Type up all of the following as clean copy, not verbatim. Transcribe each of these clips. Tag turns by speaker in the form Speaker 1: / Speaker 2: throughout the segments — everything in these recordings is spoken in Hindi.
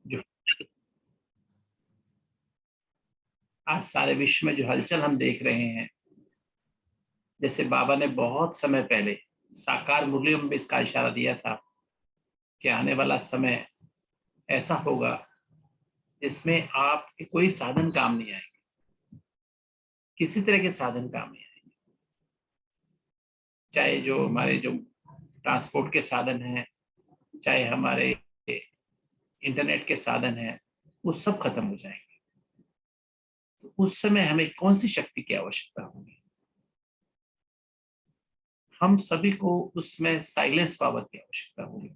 Speaker 1: जो आज सारे विश्व में जो हलचल हम देख रहे हैं, जैसे बाबा ने बहुत समय पहले साकार मुरलियों में इसका इशारा दिया था कि आने वाला समय ऐसा होगा जिसमें आपके कोई साधन काम नहीं आएंगे, किसी तरह के साधन काम नहीं आएंगे। चाहे जो हमारे जो ट्रांसपोर्ट के साधन हैं, चाहे हमारे इंटरनेट के साधन हैं, वो सब खत्म हो जाएंगे। तो उस समय हमें कौन सी शक्ति की आवश्यकता होगी? हम सभी को उसमें साइलेंस पावर की आवश्यकता होगी,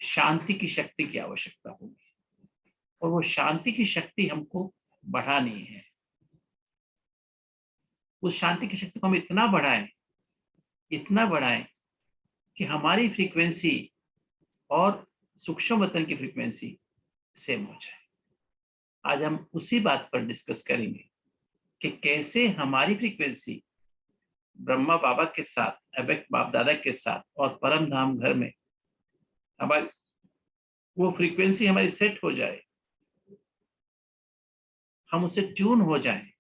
Speaker 1: शांति की शक्ति की आवश्यकता होगी। और वो शांति की शक्ति हमको बढ़ानी है। उस शांति की शक्ति को हम इतना बढ़ाएं कि हमारी फ्रीक्वेंसी और सूक्ष्म वतन की फ्रीक्वेंसी सेम हो जाए। आज हम उसी बात पर डिस्कस करेंगे कि कैसे हमारी फ्रीक्वेंसी ब्रह्मा बाबा के साथ, अबेक बाप दादा के साथ और परम धाम घर में हमारी वो फ्रीक्वेंसी हमारी सेट हो जाए, हम उससे ट्यून हो जाएं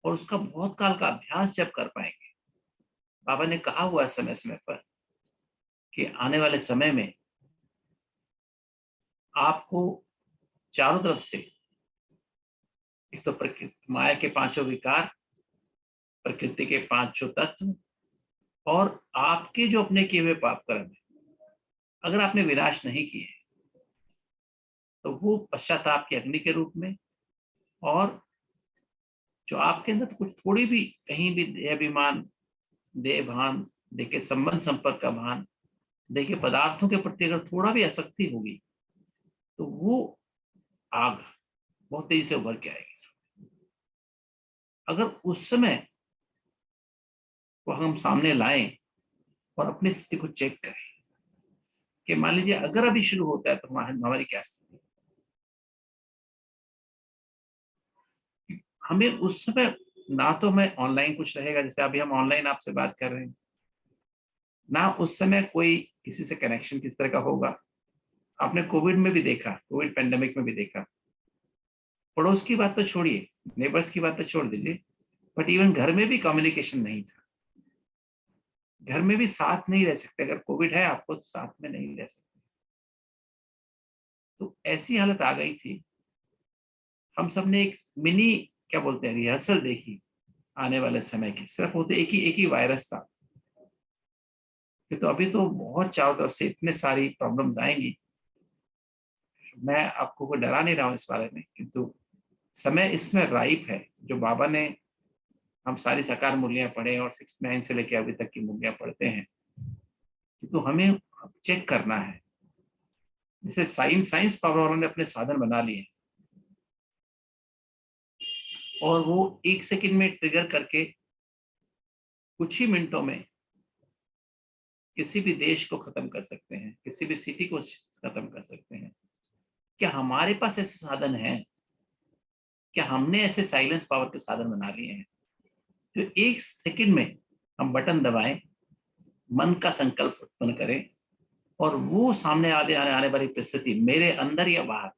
Speaker 1: और उसका बहुत काल का अभ्यास जब कर पाएंगे। बाबा ने कहा हुआ है समय समय पर कि आने वाले समय में आपको चारों तरफ से एक तो प्रकृति माया के पांचों विकार, प्रकृति के पांचों तत्व और आपके जो अपने किए हुए पाप कर्म है, अगर आपने विनाश नहीं किए तो वो पश्चाताप की अग्नि के रूप में, और जो आपके अंदर कुछ थोड़ी भी कहीं भी देहाभिमान, देह भान, देह के संबंध संपर्क का भान, देह के पदार्थों के प्रति अगर थोड़ा भी आसक्ति होगी तो वो आग बहुत तेजी से उभर के आएगी। अगर उस समय वो हम सामने लाएं और अपनी स्थिति को चेक करें कि मान लीजिए अगर अभी शुरू होता है तो हमारी क्या स्थिति, हमें उस समय ना तो मैं ऑनलाइन कुछ रहेगा, जैसे अभी हम ऑनलाइन आपसे बात कर रहे हैं, ना उस समय कोई किसी से कनेक्शन किस तरह का होगा। आपने कोविड में भी देखा, कोविड पेंडेमिक में भी देखा, पड़ोस की बात तो छोड़िए, नेबर्स की बात तो छोड़ दीजिए, बट इवन घर में भी कम्युनिकेशन नहीं था। घर में भी साथ नहीं रह सकते, अगर कोविड है आपको तो साथ में नहीं रह सकते। तो ऐसी हालत आ गई थी। हम सब ने एक मिनी, क्या बोलते हैं, रिहर्सल देखी आने वाले समय की। सिर्फ वो तो एक ही वायरस था कि तो अभी तो बहुत चारों तरफ से इतने सारी प्रॉब्लम्स आएंगी। मैं आपको कोई डरा नहीं रहा हूँ इस बारे में, किंतु समय इसमें राइप है। जो बाबा ने, हम सारी साकार मूल्यें पढ़े और 6 9 से लेकर अभी तक की मूल्यें पढ़ते हैं, तो हमें चेक करना है। जैसे साइंस पावर वालों ने अपने साधन बना लिए और वो 1 सेकंड में ट्रिगर करके कुछ ही मिनटों में किसी भी देश को खत्म कर सकते हैं, किसी भी सिटी को खत्म कर सकते हैं। क्या हमारे पास ऐसे साधन हैं? क्या हमने ऐसे साइलेंस पावर के साधन बना लिए हैं जो 1 सेकंड में हम बटन दबाएं, मन का संकल्प उत्पन्न करें और वो सामने आने वाली परिस्थिति मेरे अंदर या बाहर,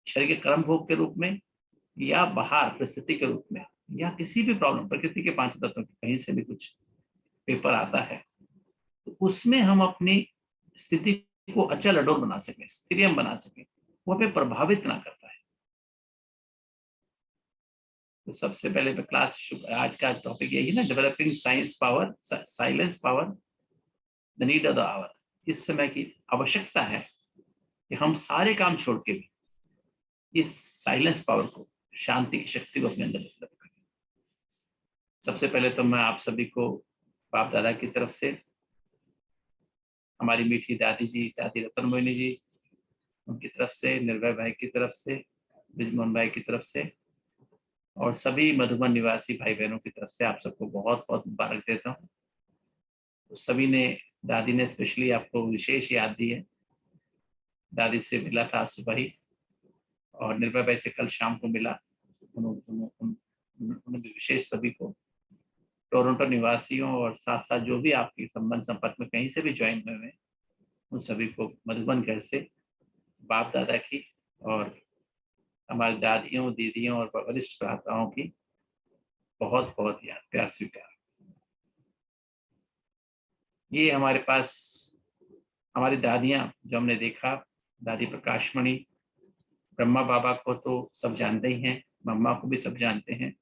Speaker 1: शरीर के कर्म भोग के रूप में या बाहर परिस्थिति के रूप में, या किसी भी प्रॉब्लम, प्रकृति के 5 तत्वों की कहीं से भी कुछ पेपर आता है, तो उसमें हम अपनी स्थिति को अचल अडोल बना सकें, स्थिरियम बना सकें, वो हमें प्रभावित ना कर पाए। तो सबसे पहले तो क्लास, आज का टॉपिक यही है ना, developing science power, silence power, the need of the hour. इस समय की आवश्यकता है कि हम सारे काम छोड़ के भी इस साइलेंस पावर को, शांति की शक्ति को अपने अंदर डेवलप करें। सबसे पहले तो मैं आप सभी को बाप दादा की तरफ से, हमारी मीठी दादी जी, दादी रतन मोहिनी जी, उनकी तरफ से, निर्भय भाई की तरफ से, ब्रिजमोहन भाई की तरफ से और सभी मधुबन निवासी भाई बहनों की तरफ से आप सबको बहुत बहुत मुबारक देता हूँ। तो सभी ने, दादी ने स्पेशली आपको विशेष याद दी है। दादी से मिला था सुबह ही और निर्भय भाई से कल शाम को मिला। उन्होंने भी विशेष सभी को, टोरंटो निवासियों और साथ साथ जो भी आपके संबंध संपर्क में कहीं से भी ज्वाइन हुए हैं, उन सभी को मधुबन घर से बाप दादा की और हमारे दादियों, दीदियों और वरिष्ठ भ्राताओं की बहुत बहुत याद, प्यार स्वीकार। ये हमारे पास हमारी दादियां जो हमने देखा, दादी प्रकाशमणि, ब्रह्मा बाबा को तो सब जानते ही हैं, मम्मा को भी सब जानते हैं।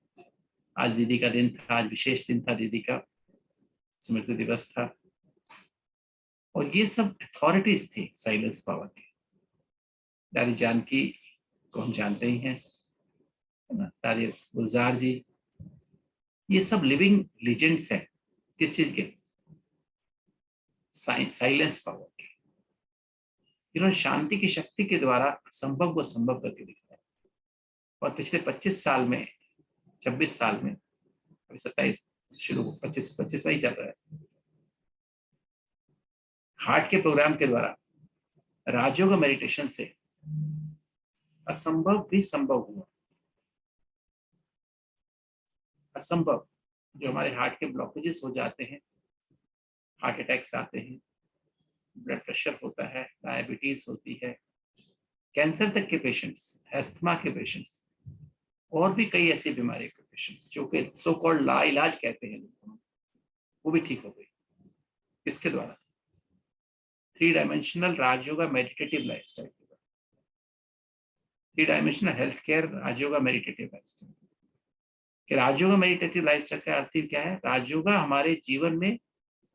Speaker 1: आज दीदी का दिन था, आज विशेष दिन था, दीदी का स्मृति दिवस था। और ये सब अथॉरिटीज थी साइलेंस पावर की। दादी जानकी को हम जानते ही हैं, है ना, दादी गुलजार जी, ये सब लिविंग लीजेंड्स हैं। किस चीज के? साइलेंस पावर के। इन्होंने शांति की शक्ति के द्वारा असंभव को संभव करके दिखाया। और पिछले 25 साल में, 26 साल में, अभी 27 शुरू, 25वां ही चल रहा है, हार्ट के प्रोग्राम के द्वारा, राजयोग मेडिटेशन से असंभव भी संभव हुआ। असंभव, जो हमारे हार्ट के ब्लॉकेजेस हो जाते हैं, हार्ट अटैक्स आते हैं, ब्लड प्रेशर होता है, डायबिटीज होती है, कैंसर तक के पेशेंट्स, अस्थमा के पेशेंट्स, और भी कई ऐसी बीमारी के पेशेंट्स जो कि सो कॉल्ड लाइलाज कहते हैं लोग, वो भी ठीक हो गई। किसके द्वारा? 3 dimensional Rajyoga meditative lifestyle, 3 dimensional health care Rajyoga meditative lifestyle. कि राजयोगा मेडिटेटिव लाइफस्टाइल का अर्थ क्या है? राजयोगा हमारे जीवन में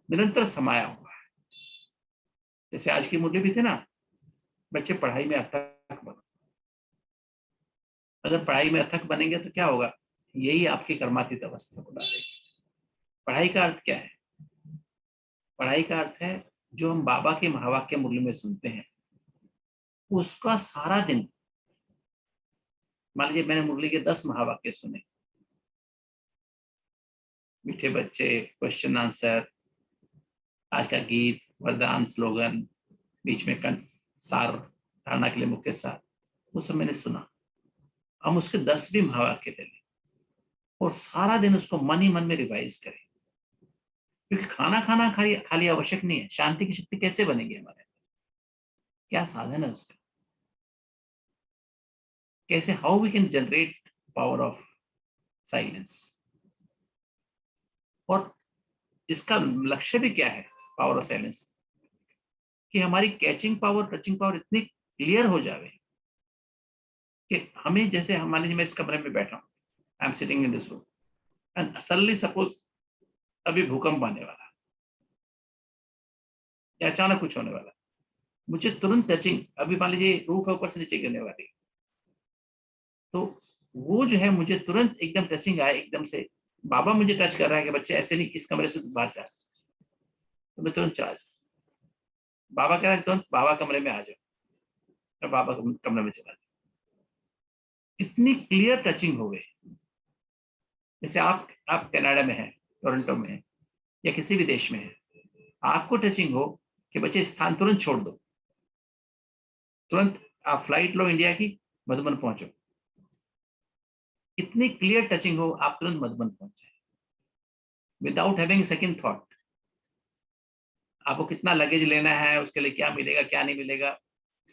Speaker 1: निरंतर समाया हुआ है। जैसे आज की मुरली भी थे ना, बच्चे पढ़ाई में अथक बनो। अगर पढ़ाई में अथक बनेंगे तो क्या होगा? यही आपकी कर्मातीत अवस्था को ला देगी। पढ़ाई का अर्थ क्या है? पढ़ाई का अर्थ है जो हम बाबा के महावाक्य मुरली में सुनते हैं, उसका सारा दिन, मान लीजिए मैंने मुरली के 10 महावाक्य सुने, मीठे बच्चे, क्वेश्चन आंसर, आज का गीत, वरदान, स्लोगन, बीच में सार, धारणा के लिए मुख्य सार, वो सब मैंने सुना। हम उसके 10 भी महावाक्य ले लें और सारा दिन उसको मन ही मन में रिवाइज करें। क्योंकि खाना खाना खाली आवश्यक नहीं है। शांति की शक्ति कैसे बनेगी हमारे अंदर? क्या साधन है उसका? कैसे, how we can generate power of silence? और इसका लक्ष्य भी क्या है पावर ऑफ साइलेंस? कि हमारी कैचिंग पावर, टचिंग पावर इतनी क्लियर हो जाए कि हमें, जैसे मान लीजिए मैं इस कमरे में बैठा हूँ, I am sitting in this room and suddenly suppose अभी भूकंप आने वाला या अचानक कुछ होने वाला, मुझे तुरंत टचिंग, अभी मान लीजिए रूफ है, ऊपर से नीचे गिरने वाली, तो वो जो है मुझे तुरंत एकदम टचिंग आए, एकदम से बाबा मुझे टच कर रहा है कि बच्चे ऐसे नहीं, इस कमरे से बाहर जा, तो मैं तुरंत चार्ज, बाबा कह रहा है तुरंत बाबा कमरे में आ जाओ, मैं बाबा कमरे में चला जाऊँ। इतनी क्लियर टचिंग हो गई। जैसे आप कनाडा में हैं, टोरंटो में हैं, या किसी भी देश में हैं, आपको टचिंग हो कि बच्चे स्थान तुरंत छोड़ दो, तुरंत आप फ्लाइट लो इंडिया की, मधुबन पहुंचो। इतनी क्लियर टचिंग हो, आप तुरंत मधुबन पहुंच जाए विदाउट हैविंग सेकंड थॉट। आपको कितना लगेज लेना है, उसके लिए क्या मिलेगा क्या नहीं मिलेगा,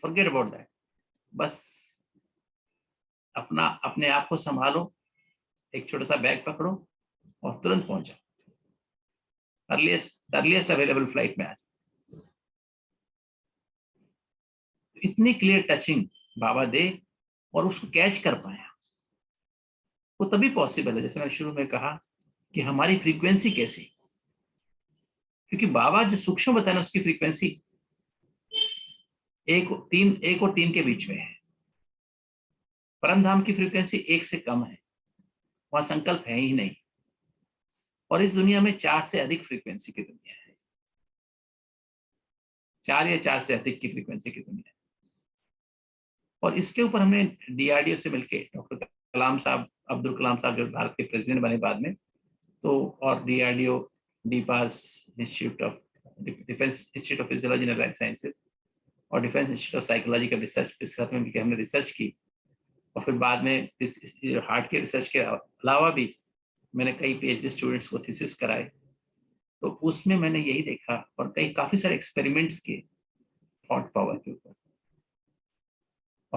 Speaker 1: फॉरगेट अबाउट दैट। बस अपने आप को संभालो, एक छोटा सा बैग पकड़ो और तुरंत पहुंच जाओ, अर्लीस्ट अवेलेबल फ्लाइट में आ जाओ। इतनी क्लियर टचिंग बाबा दे और उसको कैच कर पाए, वो तभी पॉसिबल है, जैसे मैंने शुरू में कहा कि हमारी फ्रीक्वेंसी कैसी, क्योंकि बाबा जो सूक्ष्म बताना उसकी फ्रीक्वेंसी 1 और 3 के बीच में है। परम धाम की फ्रीक्वेंसी 1 से कम है, वहां संकल्प है ही नहीं। और इस दुनिया में 4 से अधिक फ्रीक्वेंसी की दुनिया है, 4 या 4 से अधिक की फ्रीक्वेंसी की दुनिया है। और इसके ऊपर हमने डीआरडीओ से मिलके, डॉक्टर कलाम साहब, अब्दुल कलाम साहब जो भारत के प्रेसिडेंट बने बाद में, तो और DRDO, DIPAS institute of defence, institute of physiology and life sciences, और डिफेंस इंस्टीट्यूट ऑफ साइकोलॉजी का रिसर्च, इस साथ में हमने रिसर्च की। और फिर बाद में इस हार्ट के रिसर्च के अलावा भी मैंने कई पीएचडी स्टूडेंट्स को थीसिस कराए, तो उसमें मैंने यही देखा और काफ़ी सारे एक्सपेरिमेंट्स किए थॉट पावर के ऊपर।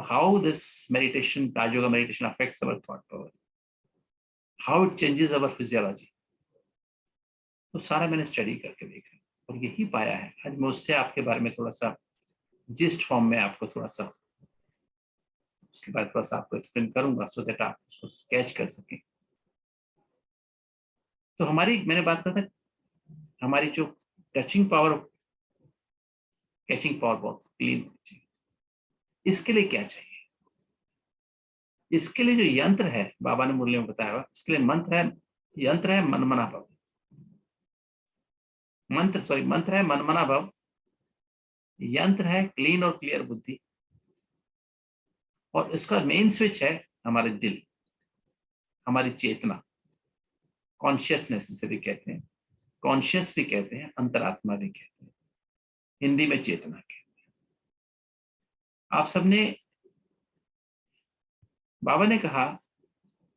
Speaker 1: how this meditation, Raj Yoga meditation affects our thought power, how it changes our physiology. तो सारा मैंने स्टडी करके देखा और यही पाया है। आज मैं उससे आपके बारे में थोड़ा सा जिस्ट फॉर्म में आपको थोड़ा सा उसके बाद थोड़ा सा आपको एक्सप्लेन करूंगा, सो दैट आप उसको कैच कर सकें। तो हमारी, मैंने बात करा था, हमारी जो टचिंग पावर, कैचिंग पावर बहुत क्लीन, इसके लिए क्या चाहिए? इसके लिए जो यंत्र है, बाबा ने मुरली में बताया, इसके लिए यंत्र है मनमना भव। मंत्र है मनमना भव, यंत्र है क्लीन और क्लियर बुद्धि, और इसका मेन स्विच है हमारे दिल, हमारी चेतना, कॉन्शियसनेस इसे भी कहते हैं, कॉन्शियस भी कहते हैं, अंतरात्मा भी कहते हैं, हिंदी में चेतना कहते हैं। आप सबने, बाबा ने कहा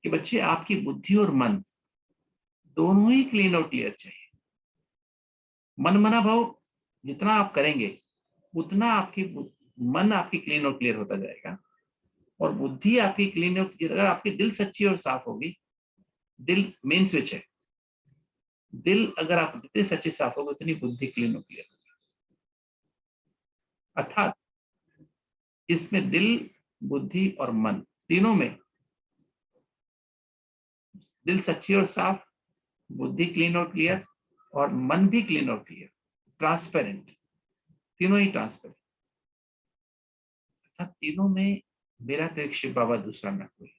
Speaker 1: कि बच्चे आपकी बुद्धि और मन दोनों ही क्लीन और क्लियर चाहिए। मनमना भाव जितना आप करेंगे उतना आपकी मन आपकी क्लीन और क्लियर होता जाएगा, और बुद्धि आपकी क्लीन और क्लियर। अगर आपकी दिल सच्ची और साफ होगी, दिल मेन स्विच है, दिल अगर आप जितनी सच्ची साफ होगी उतनी बुद्धि क्लीन और क्लियर होगी। अर्थात इसमें दिल, बुद्धि और मन तीनों में, दिल सच्ची और साफ, बुद्धि क्लीन और क्लियर, और मन भी क्लीन और क्लियर, ट्रांसपेरेंट, तीनों ही ट्रांसपेरेंट। अर्थात तीनों में मेरा तो एक शिव बाबा, दूसरा ना कोई।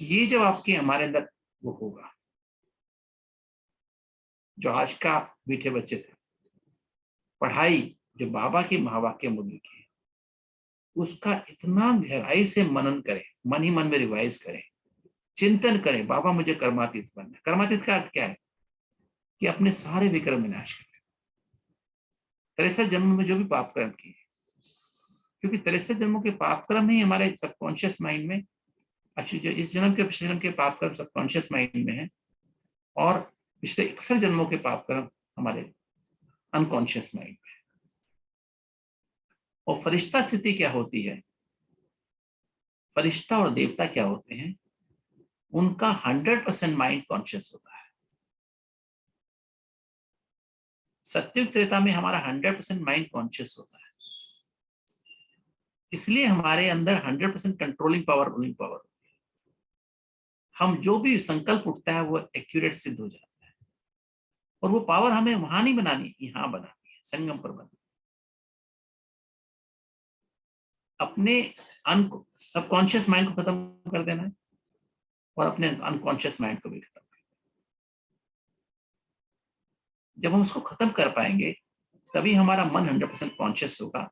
Speaker 1: ये जब आपके हमारे अंदर वो होगा, जो आज का मीठे बच्चे थे, पढ़ाई जो बाबा की महावाक्य मुरली की, उसका इतना गहराई से मनन करें, मन ही मन में रिवाइज करें, चिंतन करें, बाबा मुझे कर्मातीत बनना। कर्मातीत का अर्थ क्या है? कि अपने सारे विक्रम विनाश करें, 63 जन्म में जो भी पाप कर्म किए, क्योंकि 63 जन्मों के पाप कर्म ही हमारे सबकॉन्शियस माइंड में, अच्छी जो इस जन्म के पिछले जन्म के पाप कर्म सबकॉन्शियस माइंड में है, और पिछले 61 जन्मों के पाप कर्म हमारे अनकॉन्शियस माइंड में। और फरिश्ता स्थिति क्या होती है, फरिश्ता और देवता क्या होते हैं, उनका 100% माइंड कॉन्शियस होता है। सत्युग त्रेता में हमारा 100% माइंड कॉन्शियस होता है, इसलिए हमारे अंदर 100% कंट्रोलिंग पावर, रूलिंग पावर होती है। हम जो भी संकल्प उठता है वो एक्यूरेट सिद्ध हो जाता है, और वो पावर हमें वहां नहीं बनानी, यहां बनानी है, संगम पर बनानी। अपने सबकॉन्शियस माइंड को खत्म कर देना है, और अपने अनकॉन्शियस माइंड को भी खत्म कर देना। जब हम उसको खत्म कर पाएंगे, तभी हमारा मन 100% कॉन्शियस होगा,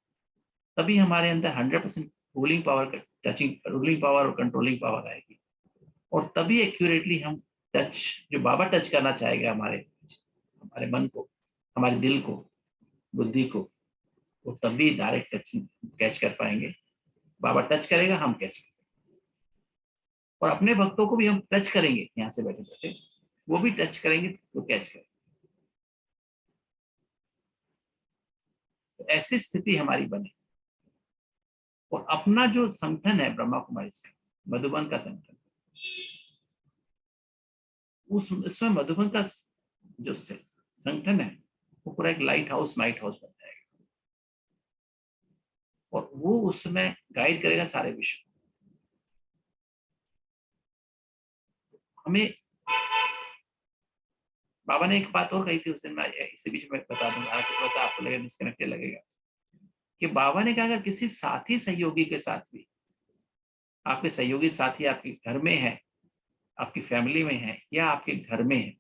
Speaker 1: तभी हमारे अंदर 100% ruling power, touching ruling power और कंट्रोलिंग पावर आएगी, और तभी एक्यूरेटली हम टच, जो बाबा टच करना चाहेगा हमारे मन को, हमारे दिल को, बुद्धि को, वो तभी डायरेक्ट टच कैच कर पाएंगे। बाबा टच करेगा, हम कैच करेंगे, और अपने भक्तों को भी हम टच करेंगे, यहाँ से बैठे बैठे वो भी टच करेंगे, तो कैच करेंगे। तो ऐसी स्थिति हमारी बने। और अपना जो संगठन है ब्रह्मा कुमारी का, मधुबन का संगठन, उसमें मधुबन का जो संगठन है वो पूरा एक लाइट हाउस, माइट हाउस बन जाएगा, और वो उसमें गाइड करेगा सारे विश्व। हमें बाबा ने एक बात और कही थी उस दिन, मैं इसी बीच में बता दूंगा, हालांकि थोड़ा सा आपको लगेगा डिस्कनेक्टेड लगेगा, कि बाबा ने कहा किसी साथी सहयोगी के साथ भी, आपके सहयोगी साथी आपके घर में है, आपकी फैमिली में है, या आपके घर में है,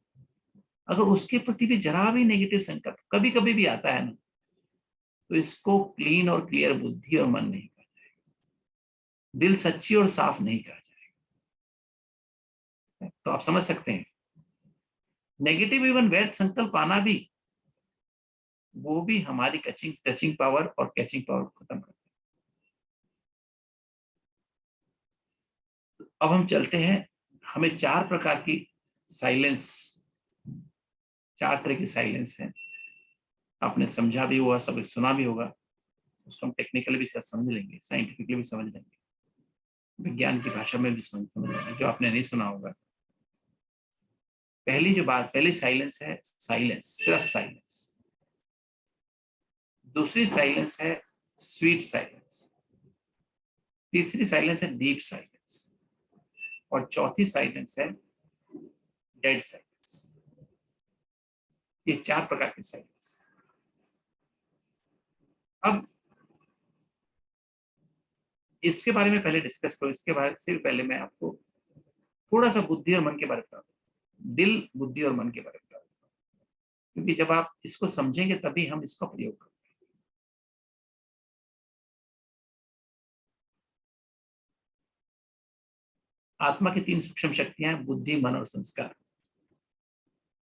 Speaker 1: अगर उसके प्रति भी जरा भी नेगेटिव संकल्प कभी कभी भी आता है ना, तो इसको क्लीन और क्लियर बुद्धि और मन नहीं कहा जाएगा, दिल सच्ची और साफ नहीं कहा जाएगा। तो आप समझ सकते हैं, नेगेटिव इवन व्यर्थ संकल्प आना भी, वो भी हमारी टचिंग पावर और कैचिंग पावर को खत्म करता है। अब हम चलते हैं, हमें 4 प्रकार की साइलेंस, 4 तरह की साइलेंस है, आपने समझा भी हुआ, सब सुना भी होगा। उसको हम टेक्निकली भी समझ लेंगे, साइंटिफिकली भी समझ लेंगे, विज्ञान की भाषा में भी समझ लेंगे, जो आपने नहीं सुना होगा। पहली साइलेंस है साइलेंस, सिर्फ साइलेंस। दूसरी साइलेंस है स्वीट साइलेंस। तीसरी साइलेंस है डीप साइलेंस। और चौथी साइलेंस है डेड साइलेंस। ये 4 प्रकार की साइलेंस। अब इसके बारे में पहले डिस्कस करो, इसके बारे से पहले मैं आपको थोड़ा सा बुद्धि और मन के बारे में बताऊं, दिल, बुद्धि और मन के बारे में बताऊं, क्योंकि जब आप इसको समझेंगे तभी हम इसका प्रयोग करेंगे। आत्मा की 3 सूक्ष्म शक्तियां हैं, बुद्धि, मन और संस्कार।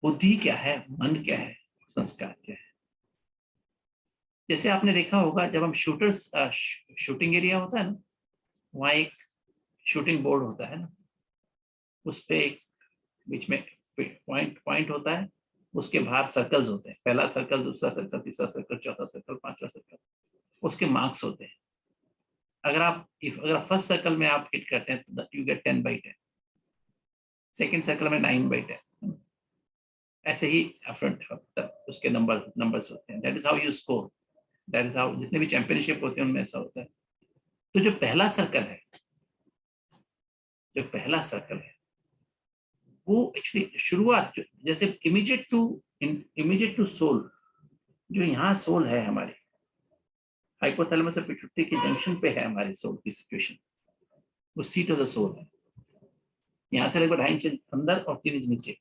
Speaker 1: बुद्धि क्या है, मन क्या है, संस्कार क्या है? जैसे आपने देखा होगा, जब हम शूटिंग एरिया होता है ना, वहाँ एक शूटिंग बोर्ड होता है ना, उस पे एक बीच में पॉइंट पॉइंट होता है, उसके बाहर सर्कल्स होते हैं, पहला सर्कल, दूसरा सर्कल, तीसरा सर्कल, चौथा सर्कल, पांचवा सर्कल, उसके मार्क्स होते हैं। अगर फर्स्ट सर्कल में आप हिट करते हैं तो यू गेट 10/10, सेकेंड सर्कल में 9/10, ऐसे ही उसके नंबर्स होते हैं। That is how you score, that is how जितने भी चैंपियनशिप होते हैं उनमें ऐसा होता है। तो जो पहला सर्कल है वो एक्चुअली शुरुआत, जैसे इमीडिएट टू सोल, जो यहाँ सोल है हमारी, हाइपोथैलेमस और पिट्यूटरी के जंक्शन पे है हमारी सोल की सिचुएशन, वो सीट ऑफ द सोल है। यहाँ से लगभग 2.5 इंच अंदर और 3 इंच नीचे।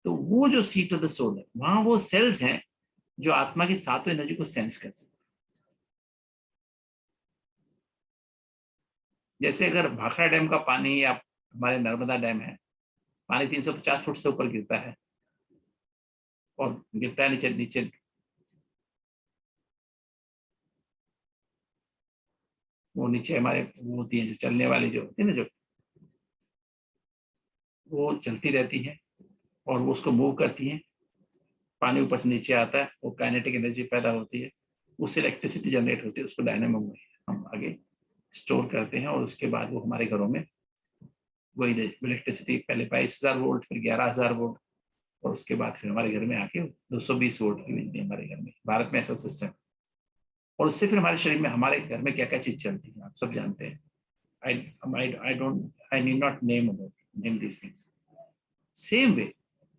Speaker 1: तो वो जो सीट ऑफ द सोल है, वहां वो सेल्स हैं जो आत्मा की 7 एनर्जी को सेंस कर सकते हैं। जैसे अगर भाखड़ा डैम का पानी या हमारे नर्मदा डैम है, पानी 350 फुट से ऊपर गिरता है और गिरता है नीचे नीचे, वो नीचे हमारे वो होती है जो चलने वाली जो होती है ना, जो वो चलती रहती है और वो उसको मूव करती है, पानी ऊपर से नीचे आता है, वो काइनेटिक एनर्जी पैदा होती है, उससे इलेक्ट्रिसिटी जनरेट होती है, उसको डायनेमो में हम आगे स्टोर करते हैं और उसके बाद वो हमारे घरों में वही इलेक्ट्रिसिटी पहले 22,000 वोल्ट, फिर 11,000 वोल्ट, और उसके बाद फिर हमारे घर में आके 220 वोल्ट की बिजली हमारे घर में। भारत में ऐसा सिस्टम। और उससे फिर हमारे शरीर में, हमारे घर में क्या क्या चीज चलती है आप सब जानते हैं। I need not name these things. Same way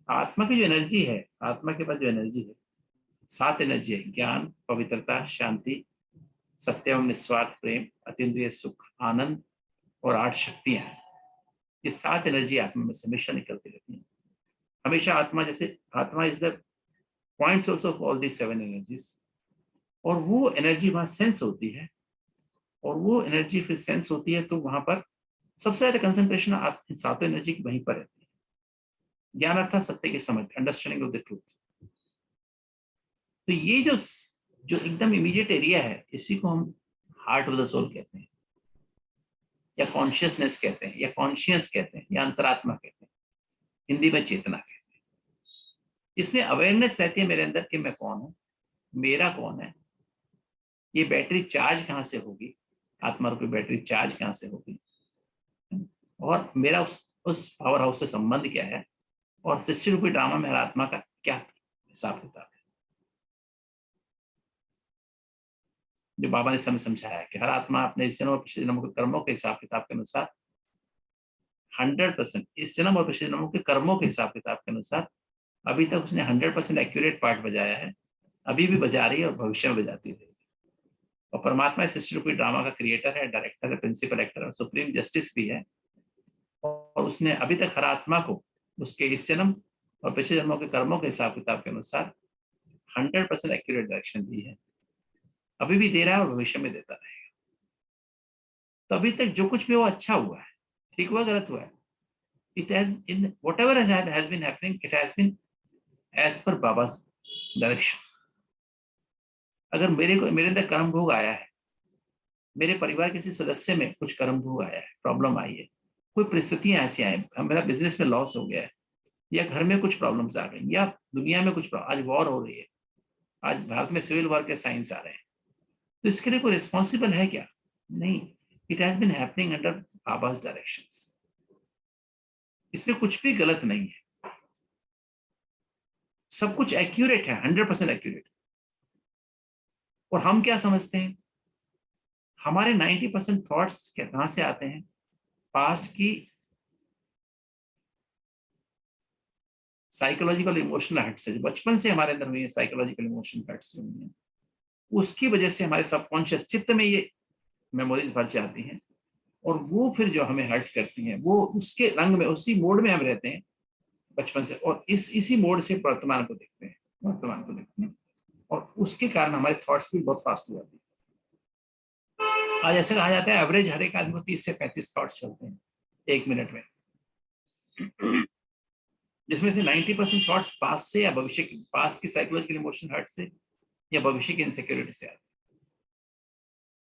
Speaker 1: आत्मा की जो एनर्जी है, आत्मा के पास जो एनर्जी है, 7 एनर्जी है, ज्ञान, पवित्रता, शांति, सत्य एवं निस्वार्थ प्रेम, अतीन्द्रिय सुख, आनंद और 8 शक्तियां हैं। ये 7 एनर्जी आत्मा में से हमेशा निकलती रहती है। हमेशा आत्मा, जैसे आत्मा is the point source of all the 7 energies, और वो एनर्जी वहां सेंस होती है, और वो एनर्जी फिर सेंस होती है तो वहां पर सबसे ज्यादा कंसंट्रेशन इन 7 एनर्जी की वहीं पर रहती है। ज्ञान अर्थात सत्य की समझ, अंडरस्टैंडिंग ऑफ द ट्रूथ। तो ये जो एकदम इमीडिएट एरिया है, इसी को हम हार्ट ऑफ द सोल कहते हैं, या कॉन्शियसनेस कहते हैं, या कॉन्शियस कहते हैं, या अंतरात्मा कहते हैं, हिंदी में चेतना कहते हैं। इसमें अवेयरनेस रहती है मेरे अंदर कि मैं कौन हूं, मेरा कौन है, ये बैटरी चार्ज कहाँ से होगी, आत्मा रूपी बैटरी चार्ज कहाँ से होगी, और मेरा उस पावर हाउस से संबंध क्या है, और सृष्टि रूपी ड्रामा में हर आत्मा का क्या हिसाब किताब है। जो बाबा ने समय समझाया है कि हर आत्मा अपने इस जन्म और पिछले जन्मों के कर्मों के हिसाब किताब के अनुसार 100%, इस जन्म और पिछले जन्मों के कर्मों के हिसाब किताब के अनुसार अभी तक उसने 100% एक्यूरेट पार्ट बजाया है, अभी भी बजा रही है और भविष्य में बजाती रहेगी। और परमात्मा इस सृष्टि रूपी ड्रामा का क्रिएटर है, डायरेक्टर है, प्रिंसिपल एक्टर है, सुप्रीम जस्टिस भी है। और उसने अभी तक हर आत्मा को उसके इस जन्म और पिछले जन्मों के कर्मों के हिसाब किताब के अनुसार 100% एक्यूरेट डायरेक्शन दी है, अभी भी दे रहा है और भविष्य में देता रहेगा। तो अभी तक जो कुछ भी वो अच्छा हुआ है, ठीक हुआ, गलत हुआ है, it has in whatever has been happening, it has been as per Baba's direction. अगर मेरे अंदर कर्म भोग आया है, मेरे परिवार किसी सदस्य में कुछ कर्म भोग आया है, प्रॉब्लम आई है, कोई परिस्थितियां ऐसी आई, मेरा बिजनेस में लॉस हो गया है, या घर में कुछ प्रॉब्लम्स आ गई, या दुनिया में कुछ आज वॉर हो रही है, आज भारत में सिविल वॉर के साइंस आ रहे हैं, तो इसके लिए कोई रिस्पॉन्सिबल है क्या? नहीं, it has been happening under बाबा's डायरेक्शंस। इसमें कुछ भी गलत नहीं है, सब कुछ एक्यूरेट है, 100% एक्यूरेट। और हम क्या समझते हैं, हमारे 90% थॉट्स कहां से आते हैं? पास्ट की साइकोलॉजिकल इमोशनल हर्ट से, जो बचपन से हमारे अंदर हुई है साइकोलॉजिकल इमोशनल हर्ट्स जो हुई है, उसकी वजह से हमारे सबकॉन्शियस चित्त में ये मेमोरीज भर जाती हैं, और वो फिर जो हमें हर्ट करती हैं, वो उसके रंग में, उसी मोड में हम रहते हैं बचपन से, और इसी मोड से वर्तमान को देखते हैं, और उसके कारण हमारे थॉट्स भी बहुत फास्ट हो जाती है। आज ऐसे कहा जाता है एवरेज हर एक आदमी को 30 से 35 थॉट्स चलते हैं 1 मिनट में, जिसमें से 90% थॉट्स पास्ट से या भविष्य की, पास्ट की साइकोलॉजिकल इमोशन हर्ट से या भविष्य की इनसिक्योरिटी से आते हैं।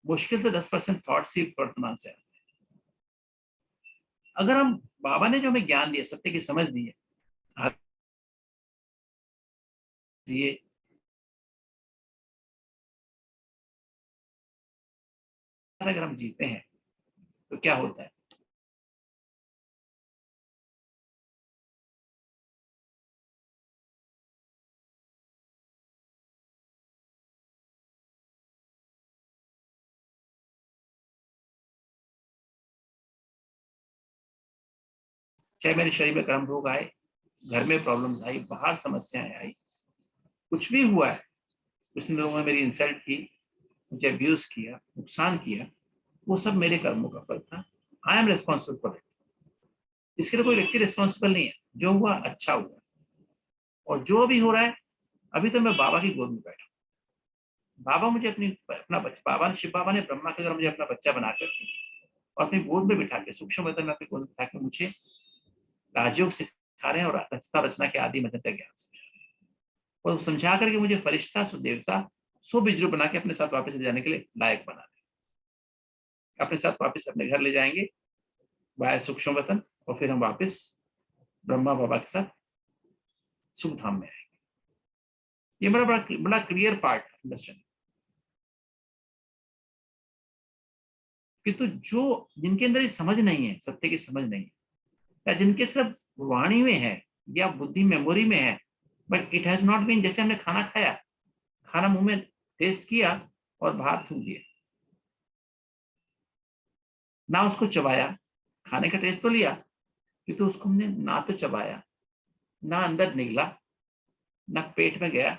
Speaker 1: मुश्किल से 10% थॉट्स ही वर्तमान से आते हैं। अगर हम, बाबा ने जो हमें ज्ञान दिया, सत्य की समझ दी है, ये अगर हम जीते हैं तो क्या होता है? चाहे मेरे शरीर में कर्म रोग आए, घर में प्रॉब्लम्स आई, बाहर समस्याएं आई, कुछ भी हुआ है, कुछ लोगों ने मेरी इंसल्ट की, मुझे अब्यूज किया, नुकसान किया, वो सब मेरे कर्मों का फल था। I am responsible for it. इसके लिए कोई व्यक्ति रिस्पॉन्सिबल नहीं है। जो हुआ अच्छा हुआ, और जो भी हो रहा है, अभी तो मैं बाबा की गोद में बैठा हूं। बाबा मुझे अपना बच्चा, शिव बाबा ने ब्रह्मा के घर मुझे अपना बच्चा बना करके और अपनी गोद में बिठा के, सूक्ष्म वेदन में अपनी गोद में बिठा के मुझे राजयोग सिखा रहे हैं, और रचना रचना के आदि मध्य तक ज्ञान समझा रहे हैं। और समझा करके मुझे फरिश्ता, सुदेवता, सुबिज्रु बना के अपने साथ वापस ले जाने के लिए लायक बना रहे हैं। अपने साथ वापस अपने घर ले जाएंगे वाया सूक्ष्म वतन, और फिर हम वापस ब्रह्मा बाबा के साथ सुख धाम में आएंगे। ये मेरा बड़ा बड़ा क्लियर पार्ट अंडरस्टैंड। किंतु जो, जिनके अंदर ये समझ नहीं है, सत्य की समझ नहीं है, या जिनके सिर्फ वाणी में है या बुद्धि मेमोरी में है, but it has not been, जैसे हमने खाना खाया, खाना मुंह में टेस्ट किया और बाहर थूक दिया, ना उसको चबाया, खाने का टेस्ट तो लिया, किंतु उसको हमने ना तो चबाया, ना अंदर निगला, ना पेट में गया,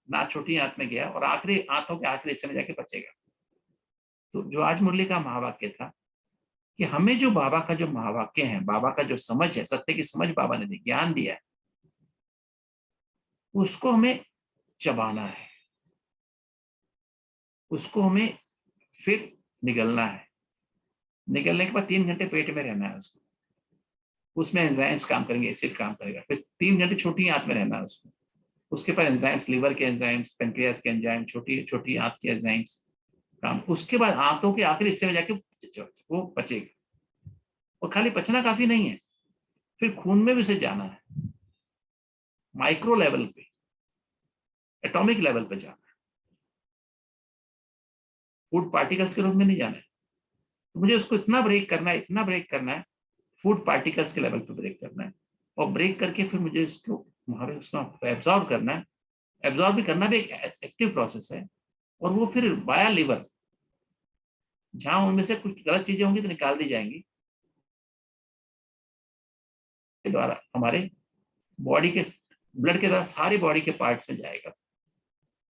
Speaker 1: ना छोटी आंत में गया, और आखिरी आंतों के आखिरी हिस्से में जाके पचेगा। तो जो आज मुरली का महावाक्य था, कि हमें जो बाबा का जो महावाक्य है, बाबा का जो समझ है, सत्य की समझ बाबा ने ज्ञान दिया है, उसको हमें चबाना है, उसको हमें फिर निगलना है। निकलने के बाद 3 घंटे पेट में रहना है उसको, उसमें एंजाइम्स काम करेंगे, एसिड काम करेगा, फिर 3 घंटे छोटी आंत में रहना है उसको, उसके बाद एंजाइम्स, लीवर के एंजाइम्स, पेनक्रियास के एंजाइम, छोटी छोटी आंत के एंजाइम्स काम, उसके बाद आंतों के आखिरी हिस्से में जाके वो पचेगा। और खाली पचना काफी नहीं है, फिर खून में भी उसे जाना है, माइक्रो लेवल पे, एटॉमिक लेवल पे जाना है, फूड पार्टिकल्स के रूप में नहीं जाना है। तो मुझे उसको इतना ब्रेक करना है, इतना ब्रेक करना है, फूड पार्टिकल्स के लेवल पे ब्रेक करना है, और ब्रेक करके फिर मुझे उसको वहां उसको एब्जॉर्ब करना है। एब्जॉर्ब भी करना भी एक एक्टिव प्रोसेस है, और वो फिर बाया लीवर, जहां उनमें से कुछ गलत चीजें होंगी तो निकाल दी जाएंगी, के द्वारा हमारे बॉडी के, ब्लड के द्वारा सारे बॉडी के पार्ट्स में जाएगा,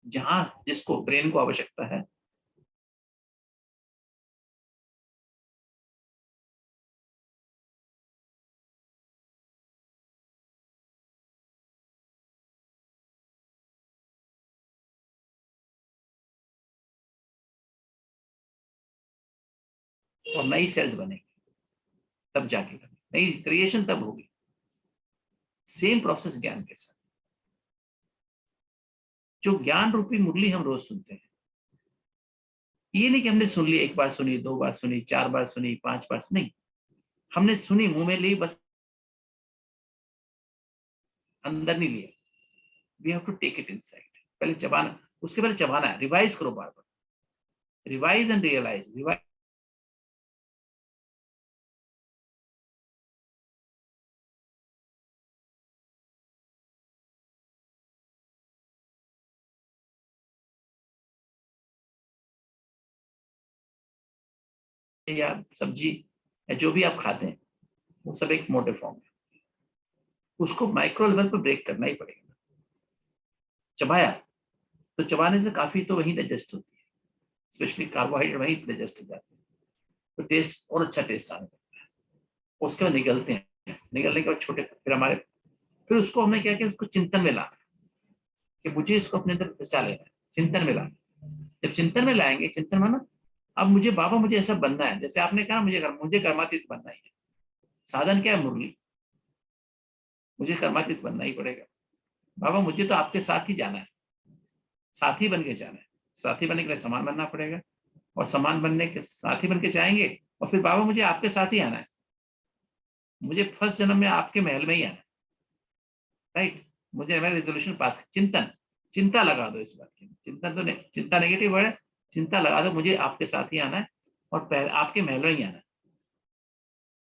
Speaker 1: जहां जिसको ब्रेन को आवश्यकता है। और नई सेल्स बनेगी, तब जाके नई क्रिएशन तब होगी। सेम प्रोसेस ज्ञान के साथ, जो ज्ञान रूपी मुरली हम रोज सुनते हैं, ये नहीं कि हमने सुन ली, 1 बार सुनी, 2 बार सुनी, 4 बार सुनी, 5 बार सुनी, नहीं, हमने सुनी, मुंह में ली, बस अंदर नहीं लिया। We have to take it inside. पहले चबाना, उसके पहले चबाना है, रिवाइज करो बार बार, रिवाइज एंड रियलाइज, रिवाइज। या सब्जी या जो भी आप खाते हैं वो सब एक मोटे फॉर्म है, उसको माइक्रो लेवल पर ब्रेक करना ही पड़ेगा। चबाया तो चबाने से काफी तो वही डाइजेस्ट होती है, स्पेशली कार्बोहाइड्रेट वही डाइजेस्ट हो जाते हैं, तो टेस्ट और अच्छा टेस्ट आने लगता है। उसके बाद निगलते हैं, निगलने के बाद छोटे फिर हमारे, फिर उसको हमने क्या किया, उसको चिंतन में लाना कि मुझे इसको अपने अंदर बचा लेना है, चिंतन में लाना। जब चिंतन में लाएंगे, चिंतन माना अब मुझे बाबा मुझे ऐसा बनना है, जैसे आपने कहा मुझे कर्मातीत बनना ही है। साधन क्या है? मुरली। मुझे कर्मातीत बनना ही पड़ेगा। बाबा मुझे तो आपके साथ ही जाना है, साथी बन के जाना है। साथी बनने के लिए समान बनना पड़ेगा, और समान बनने के साथी बन के जाएंगे, और फिर बाबा मुझे आपके साथ ही आना है, मुझे फर्स्ट जन्म में आपके महल में ही आना है, राइट। मुझे मेरा रेजोल्यूशन पास, चिंतन, चिंता लगा दो इस बात की, चिंतन तो नहीं, चिंता नेगेटिव वर्ड है, चिंता लगा दो मुझे आपके साथ ही आना है, और आपके महल में ही आना है,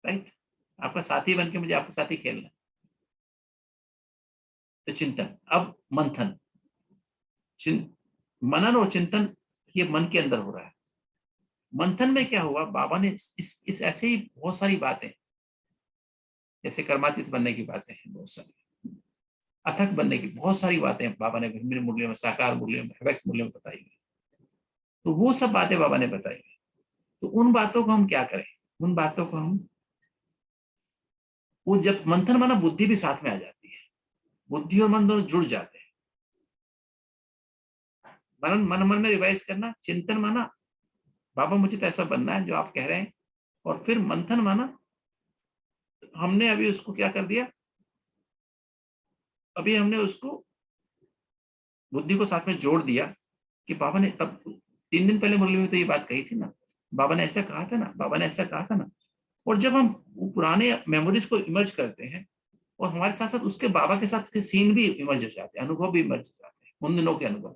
Speaker 1: राइट। आपका साथी बन के मुझे आपके साथ ही खेलना है। तो चिंतन, अब मंथन, मनन और चिंतन, ये मन के अंदर हो रहा है। मंथन में क्या हुआ, बाबा ने इस ऐसे ही बहुत सारी बातें, जैसे कर्मातीत बनने की बातें हैं बहुत सारी, अथक बनने की बहुत सारी बातें बाबा ने गंभीर मूल्य में, साकार मूल्य में, व्यक्त मूल्य में बताई हुई। तो वो सब बातें बाबा ने बताई। तो उन बातों को हम क्या करें, उन बातों को हम, वो जब मंथन माना बुद्धि भी साथ में आ जाती है, बुद्धि और मन दोनों जुड़ जाते हैं। मन में रिवाइज करना, चिंतन माना बाबा मुझे तो ऐसा बनना है जो आप कह रहे हैं, और फिर मंथन माना हमने अभी उसको क्या कर दिया, अभी हमने उसको बुद्धि को साथ में जोड़ दिया कि बाबा ने तब 3 दिन पहले मुरली में तो ये बात कही थी ना, बाबा ने ऐसा कहा था ना, बाबा ने ऐसा कहा था ना। और जब हम वो पुराने मेमोरीज को इमर्ज करते हैं, और हमारे साथ साथ उसके बाबा के साथ के सीन भी इमर्ज हो जाते हैं, अनुभव भी इमर्ज हो जाते हैं, उन दिनों के अनुभव,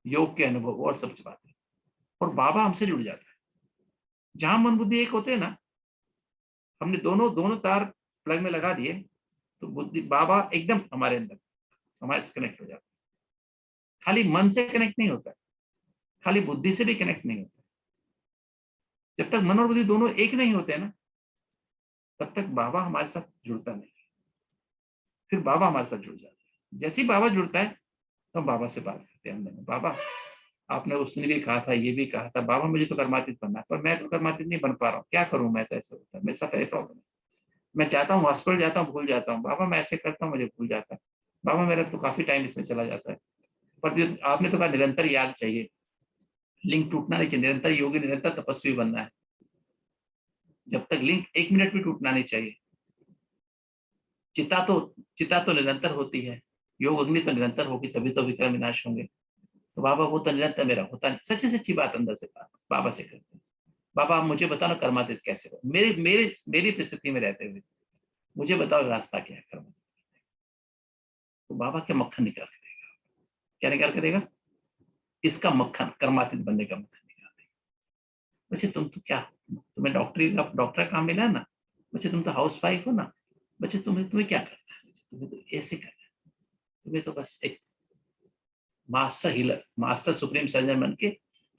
Speaker 1: योग के अनुभव और सब बातें, और बाबा हमसे जुड़ जाता है। जहां मन बुद्धि एक होते हैं ना, हमने दोनों दोनों तार प्लग में लगा दिए, तो बुद्धि बाबा एकदम हमारे अंदर, हमारे से कनेक्ट हो जाता है। खाली मन से कनेक्ट नहीं होता, खाली बुद्धि से भी कनेक्ट नहीं होता। जब तक मन और बुद्धि दोनों एक नहीं होते ना, तब तक बाबा हमारे साथ जुड़ता नहीं। फिर बाबा हमारे साथ जुड़ जाते हैं। जैसे ही बाबा जुड़ता है तो हम बाबा से बात करते हैं अंदर में, बाबा आपने उसने भी कहा था, ये भी कहा था, बाबा मुझे तो कर्मातीत बनना है, पर मैं तो कर्मातीत नहीं बन पा रहा हूँ, क्या करूं मैं, तो ऐसा होता है मेरे साथ, प्रॉब्लम है। मैं चाहता हूँ हॉस्पिटल जाता हूँ, भूल जाता हूँ, बाबा मैं ऐसे करता हूँ मुझे भूल जाता है, बाबा मेरा तो काफी टाइम इसमें चला जाता है। पर जो आपने तो कहा निरंतर याद चाहिए, लिंक टूटना नहीं चाहिए, निरंतर योगी, निरंतर तपस्वी बनना है। जब तक लिंक 1 मिनट भी टूटना नहीं चाहिए। चिता तो चिता तो निरंतर होती है, योग अग्नि तो निरंतर होगी, तभी तो विक्रम विनाश होंगे। तो बाबा वो तो निरंतर मेरा होता नहीं, सच्ची सच्ची बात अंदर से बाबा से करते हैं। बाबा आप मुझे बताओ ना कर्मातीत कैसे हो, मेरी मेरी मेरी परिस्थिति में रहते हुए मुझे बताओ रास्ता क्या है कर्मातीत। तो बाबा के मक्खन निकाल के देगा। क्या निकाल के देगा? इसका मक्खन, कर्मातीत बनने का मक्खन निकाल देगा। बच्चे तुम तो क्या, तुम्हें डॉक्टर का काम मिला है ना, बच्चे तुम तो हाउस वाइफ हो ना, बच्चे तुम्हें तुम्हें क्या करना है, तुम्हें तो ऐसे करना है, तुम्हें तो बस एक master healer, master supreme surgeon बन के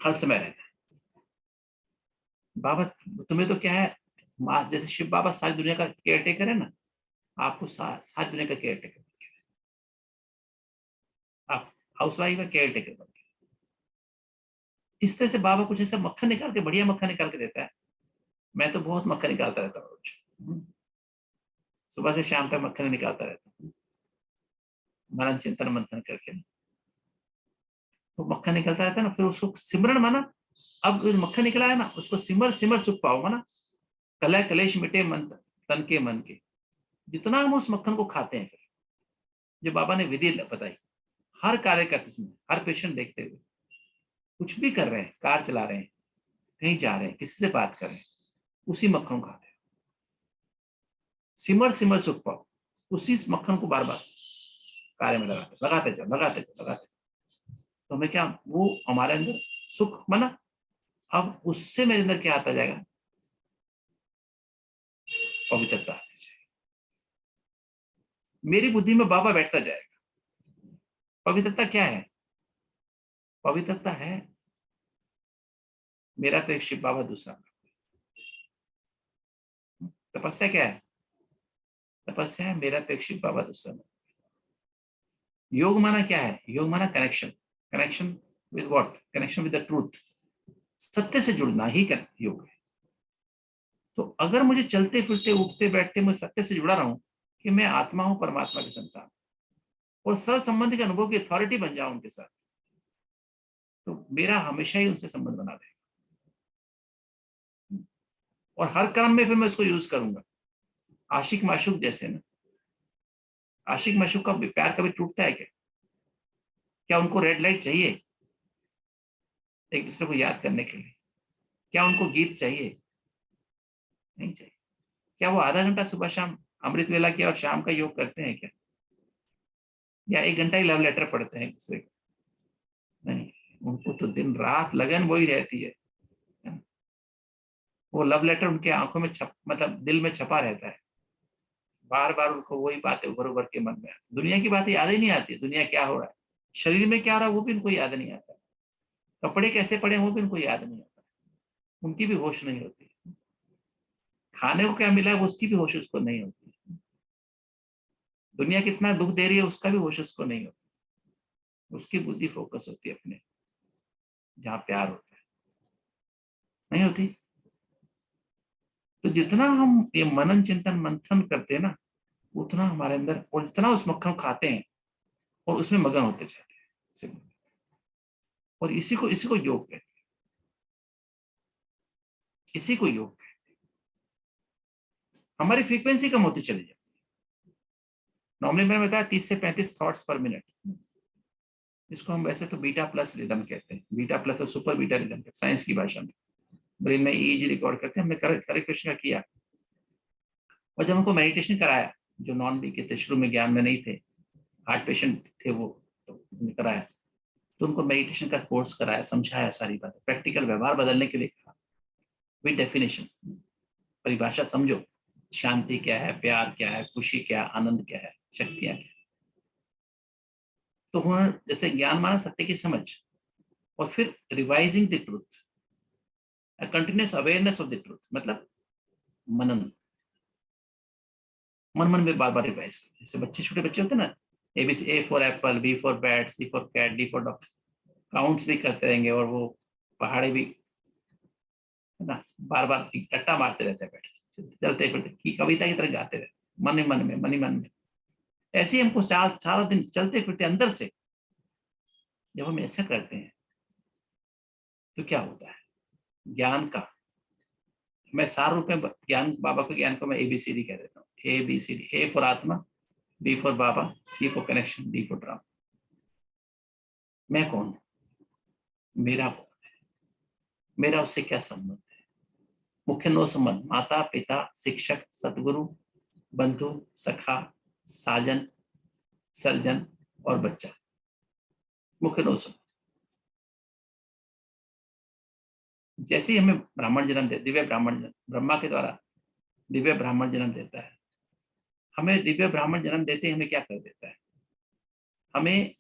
Speaker 1: हर समय रहना है। बाबा तुम्हें तो क्या है, जैसे शिव बाबा सारी दुनिया का केयर टेकर है ना, आपको सारी दुनिया का केयर टेकर, आप हाउस वाइफ का केयर टेकर बन के, इस तरह से बाबा कुछ ऐसा मक्खन निकाल के, बढ़िया मक्खन निकाल के देता है। मैं तो बहुत मक्खन निकालता रहता हूँ रोज, सुबह से शाम तक मक्खन निकालता रहता हूँ, मनन चिंतन मंथन करके। तो मक्खन निकलता रहता है ना, फिर उसको सिमरन माना, अब मक्खन निकला है ना, उसको सिमर सिमर सुख पाओ माना, कलह कलेश मिटे मन तन के मन के। जितना हम उस मक्खन को खाते हैं, फिर जो बाबा ने विधि बताई, हर कार्य करते समय, हर पेशेंट देखते हुए, कुछ भी कर रहे हैं, कार चला रहे हैं, कहीं जा रहे हैं, किसी से बात कर रहे हैं, उसी मक्खन को खाते हैं, सिमर सिमर सुख पाओ, उसी मक्खन को बार बार कार्य में लगाते लगाते जाओ, लगाते जाओ, लगाते जाओ। तो हमें क्या, वो हमारे अंदर सुख बना। अब उससे मेरे अंदर क्या आता जाएगा, पवित्रता आती जाएगी। मेरी बुद्धि में बाबा बैठता जाएगा। पवित्रता क्या है? पवित्रता है मेरा तो एक शिव बाबा, दूसरा। तपस्या क्या है? तपस्या है मेरा तो एक शिव बाबा, दूसरा। योग माना क्या है? योग माना connection. Connection with what? Connection with the truth. सत्य से जुड़ना ही योग है। तो अगर मुझे चलते फिरते उठते बैठते मैं सत्य से जुड़ा रहा हूं कि मैं आत्मा हूं, परमात्मा की संतान, और सह संबंध के अनुभव की अथॉरिटी बन जाऊं उनके साथ, तो मेरा हमेशा ही उनसे संबंध बना रहेगा। और हर कर्म में फिर मैं उसको यूज करूंगा। आशिक माशूक जैसे ना, आशिक माशूक का प्यार कभी टूटता है क्या? क्या उनको रेड लाइट चाहिए एक दूसरे को याद करने के लिए? क्या उनको गीत चाहिए? नहीं चाहिए। क्या वो आधा घंटा सुबह शाम अमृत वेला किया और शाम का योग करते हैं क्या? या एक घंटा ही लव लेटर पढ़ते हैं एक दूसरे को? नहीं, उनको तो दिन रात लगन वही रहती है। वो लव लेटर उनके आंखों में मतलब दिल में छपा रहता है। बार बार उनको वही बातें उभर उभर के मन में आती। दुनिया की बातें याद ही नहीं आती। दुनिया क्या हो रहा है, शरीर में क्या हो रहा है, वो भी उनको याद नहीं आता। कपड़े कैसे पड़े वो भी उनको याद नहीं आता। उनकी भी होश नहीं होती। खाने को क्या मिला है वो उसकी भी होश उसको नहीं होती। दुनिया कितना दुख दे रही है उसका भी होश उसको नहीं होती। उसकी बुद्धि फोकस होती है अपने जहाँ प्यार होता है, नहीं होती। तो जितना हम ये मनन चिंतन मंथन करते हैं ना, उतना हमारे अंदर, और जितना उस मक्खन खाते हैं और उसमें मगन होते जाते हैं सिर्फ। और इसी को योग कहते हैं। इसी को योग कहते हैं। हमारी फ्रीक्वेंसी कम होती चली जाती है। नॉर्मली मैंने बताया 30 से 35 थॉट्स पर मिनट, जिसको हम वैसे तो बीटा प्लस रिदम कहते हैं। बीटा प्लस और सुपर बीटा रिदम कहते हैं साइंस की भाषा में। ब्रेन में ईईजी रिकॉर्ड करते हैं। हमने करेक्टेशन का किया, और जब हमको मेडिटेशन कराया, जो नॉन बी के थे, शुरू में ज्ञान में नहीं थे, हार्ट पेशेंट थे वो, तो हमने कराया। तो उनको मेडिटेशन का कोर्स कराया, समझाया सारी बातें, प्रैक्टिकल व्यवहार बदलने के लिए कहा। विद डेफिनेशन, परिभाषा समझो। शांति क्या है, प्यार क्या है, खुशी क्या है, आनंद क्या है, शक्तियां क्या है। तो हुनर जैसे ज्ञान माना सत्य की समझ, और फिर revising the truth, continuous awareness of the truth, मतलब मनन। मन मन में बार बार रिवाइज करो। जैसे बच्चे, छोटे बच्चे होते हैं ना, ABC, A for apple, B for bat, C for cat, D for dog, counts भी करते रहेंगे, और वो पहाड़े भी, है ना, बार बार रट्टा मारते रहते हैं, बैठ के चलते फिरते की कविता की तरह गाते रहते मन ही मन में, मन ही मन में। ऐसे ही हमको सारा दिन चलते फिरते अंदर से जब हम ऐसा करते हैं तो क्या होता है, ज्ञान का, मैं सार रूप में ज्ञान, बाबा के ज्ञान को मैं ABCD कह देता हूँ। ABCD, A फॉर आत्मा, B for Baba, C for connection, D for drama. मैं कौन हूँ, मेरा कौन है, मेरा उससे क्या संबंध है? मुख्य 9 संबंध: माता पिता, शिक्षक, सतगुरु, बंधु, सखा, साजन, सर्जन और बच्चा। मुख्य 9 संबंध। जैसे ही हमें ब्राह्मण जन्म दे, दिव्य ब्राह्मण जन्म ब्रह्मा के द्वारा दिव्य ब्राह्मण जन्म देता है, हमें दिव्य ब्राह्मण जन्म देते ही हमें क्या कर देता है, हमें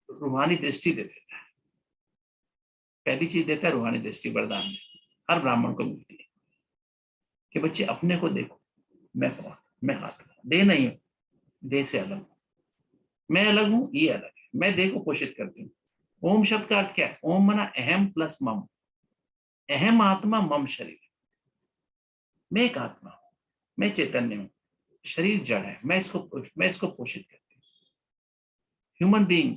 Speaker 1: रूहानी दृष्टि दे देता है। पहली चीज देता है रूहानी दृष्टि, वरदान में हर ब्राह्मण को मिलती है कि बच्चे अपने को देखो, मैं कौन, मैं आत्मा, देह नहीं हूं, देह से अलग हूं, मैं अलग हूं, ये अलग है, मैं देह को पोषित करती हूँ। ओम शब्द का अर्थ क्या है? ओम मना अहम प्लस मम। अहम आत्मा, मम शरीर। मैं एक आत्मा हूं, मैं चैतन्य हूं, शरीर जड़ है, मैं इसको पोषित करती हूँ। Human being,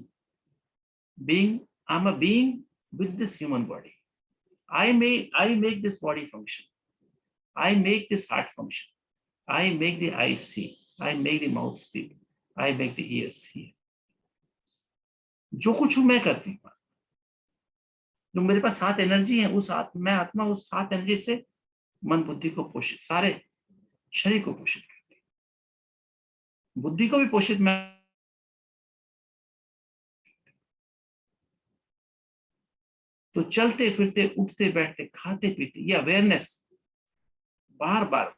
Speaker 1: I am a being with this human body. I make this body function. I make this heart function. I make the eyes see. I make the mouth speak. I make the ears hear. जो कुछ हूं मैं करती हूँ। जो मेरे पास 7 एनर्जी है, मैं आत्मा उस 7 एनर्जी से मन बुद्धि को पोषित, सारे शरीर को पोषित करती है। बुद्धि को भी पोषित मैं तो चलते फिरते, उठते बैठते, खाते पीते, ये अवेयरनेस बार बार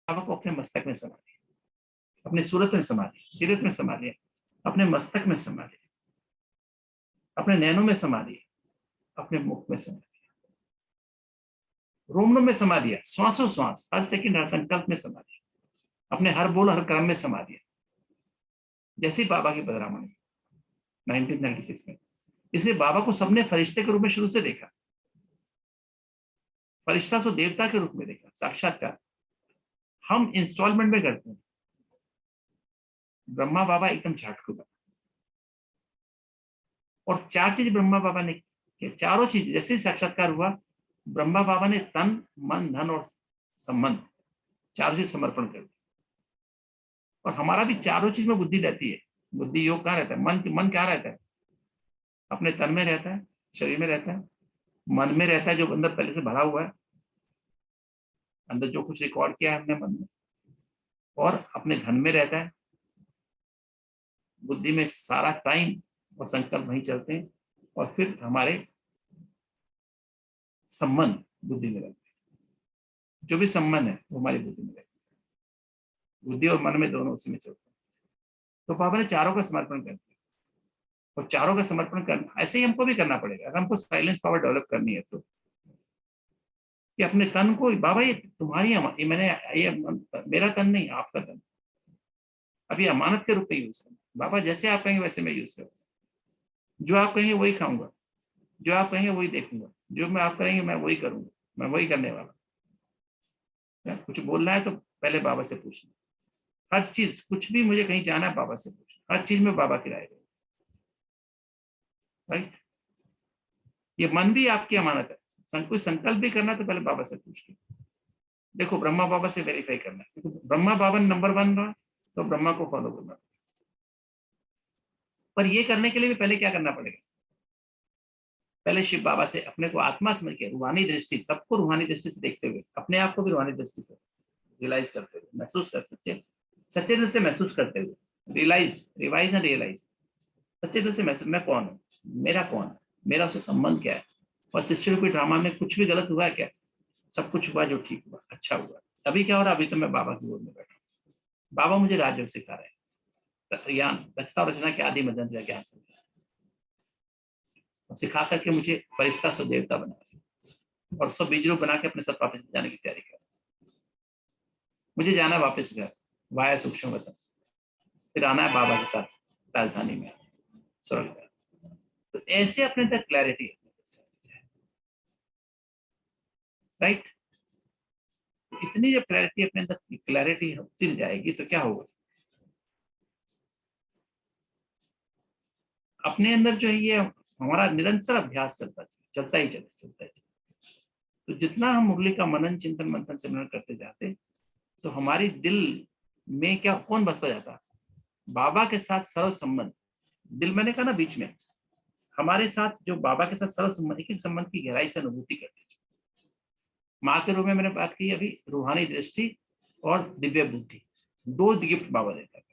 Speaker 1: बाबा को अपने मस्तक में संभालिए, अपने सूरत में संभालिए, सीरत में संभालिए, अपने मस्तक में संभालिए, अपने नैनों में संभालिए, अपने मुख में संभालिए, रोमनों में संभालिए, श्वासों श्वास, हर सेकंड, हर संकल्प में संभालिए, अपने हर बोल, हर कर्म में संभालिए। जैसे बाबा की बदरामणी 1996 में, इसलिए बाबा को सबने फरिश्ते के रूप में शुरू से देखा, फरिश्ता तो देवता के रूप में देखा, साक्षात्कार। हम इंस्टॉलमेंट में करते हैं, ब्रह्मा बाबा एकदम झाटकू बना। और चार चीज ब्रह्मा बाबा ने किया, चारों चीज जैसे ही साक्षात्कार हुआ, ब्रह्मा बाबा ने तन, मन, धन और संबंध चारों चीज समर्पण कर दी। और हमारा भी चारों चीज में बुद्धि रहती है। बुद्धि योग कहाँ रहता है? मन क्या रहता है? अपने तन में रहता है, शरीर में रहता है, मन में रहता है जो अंदर पहले से भरा हुआ है, अंदर जो कुछ रिकॉर्ड किया है हमने मन में, और अपने धन में रहता है, बुद्धि में सारा टाइम और संकल्प वहीं चलते हैं, और फिर हमारे संबंध बुद्धि में रहते हैं। जो भी संबंध है वो हमारी बुद्धि में रहते हैं, बुद्धि और मन में दोनों उसी में चलते हैं। तो बाबा ने चारों का समर्पण कर दिया, और चारों का समर्पण करना ऐसे ही हमको भी करना पड़ेगा अगर हमको साइलेंस पावर डेवलप करनी है। तो कि अपने तन को, बाबा ये तुम्हारी, ये मैंने, ये मेरा तन नहीं, आपका तन, अभी अमानत के रूप में यूज करना। बाबा जैसे आप कहेंगे वैसे मैं यूज करूंगा, जो आप कहेंगे वही खाऊंगा, जो आप कहेंगे वही देखूंगा, जो मैं आप करेंगे मैं वही करूंगा, मैं वही करने वाला। कुछ बोलना है तो पहले बाबा से पूछना, हर चीज, कुछ भी मुझे कहीं जाना है बाबा से पूछना, हर चीज में बाबा की राय, राइट। ये मन भी आपकी अमानत है, कोई संकल्प भी करना तो पहले बाबा से पूछ के देखो, ब्रह्मा बाबा से वेरीफाई करना है, क्योंकि ब्रह्मा बाबा नंबर 1 रहा तो ब्रह्मा को फॉलो करना। पर ये करने के लिए भी पहले क्या करना पड़ेगा? पहले शिव बाबा से अपने को आत्मा समझ के, रूहानी दृष्टि, सबको रूहानी दृष्टि से देखते हुए, अपने आप को भी रूहानी दृष्टि से रियलाइज करते हुए, महसूस कर सच्चे सच्चे दिल से महसूस करते हुए, रिवाइज एंड रियलाइज, सच्चे दिल से महसूस, मैं कौन हूँ, मेरा कौन है, मेरा उससे संबंध क्या है, और सिस्टर रूपी ड्रामा में कुछ भी गलत हुआ है क्या? सब कुछ हुआ जो ठीक हुआ, अच्छा हुआ। अभी क्या हो रहा है? अभी तो मैं बाबा की गोद में बैठा हूँ, बाबा मुझे राजयोग सिखा रहे हैं, ज्ञान रचना रचना के आदि मदन से ज्ञान समझा, और सिखा करके मुझे फरिश्ता से देवता बना रहे, और सब बीज रूप बना के अपने साथ वापस जाने की तैयारी कर। मुझे जाना है वापस घर, वाया सूक्ष्म वतन, फिर आना है बाबा के साथ राजधानी में, स्वर्ग। तो ऐसे अपने अंदर क्लैरिटी, राइट। इतनी जब क्लैरिटी अपने अंदर क्लैरिटी होती जाएगी तो क्या होगा? अपने अंदर जो है ये हमारा निरंतर अभ्यास चलता ही चले। तो जितना हम मुरली का मनन, चिंतन, मंथन, सिमरन करते जाते, तो हमारी दिल में क्या, कौन बसता जाता? बाबा के साथ सर्व संबंध। दिल, मैंने कहा ना बीच में, हमारे साथ जो बाबा के साथ सर्व संबंध, एक एक संबंध की गहराई से अनुभूति करते। माँ के रूप में मैंने बात की अभी, रूहानी दृष्टि और दिव्य बुद्धि, 2 गिफ्ट बाबा देता है।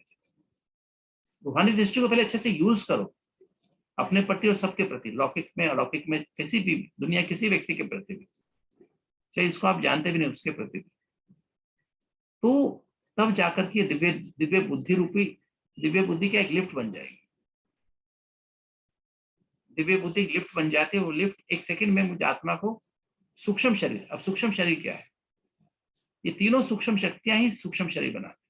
Speaker 1: रूहानी दृष्टि को पहले अच्छे से यूज करो, अपने प्रति और सबके प्रति, लौकिक में अलौकिक में, किसी भी दुनिया, किसी व्यक्ति के प्रति भी, चाहे इसको आप जानते भी नहीं उसके प्रति भी। तो तब जाकर के दिव्य दिव्य बुद्धि रूपी, दिव्य बुद्धि का एक लिफ्ट बन जाएगी। दिव्य बुद्धि लिफ्ट बन जाती है, वो लिफ्ट एक सेकंड में मुझे आत्मा को सूक्ष्म शरीर, अब सूक्ष्म शरीर क्या है? ये तीनों सूक्ष्म शक्तियां ही सूक्ष्म शरीर बनाती।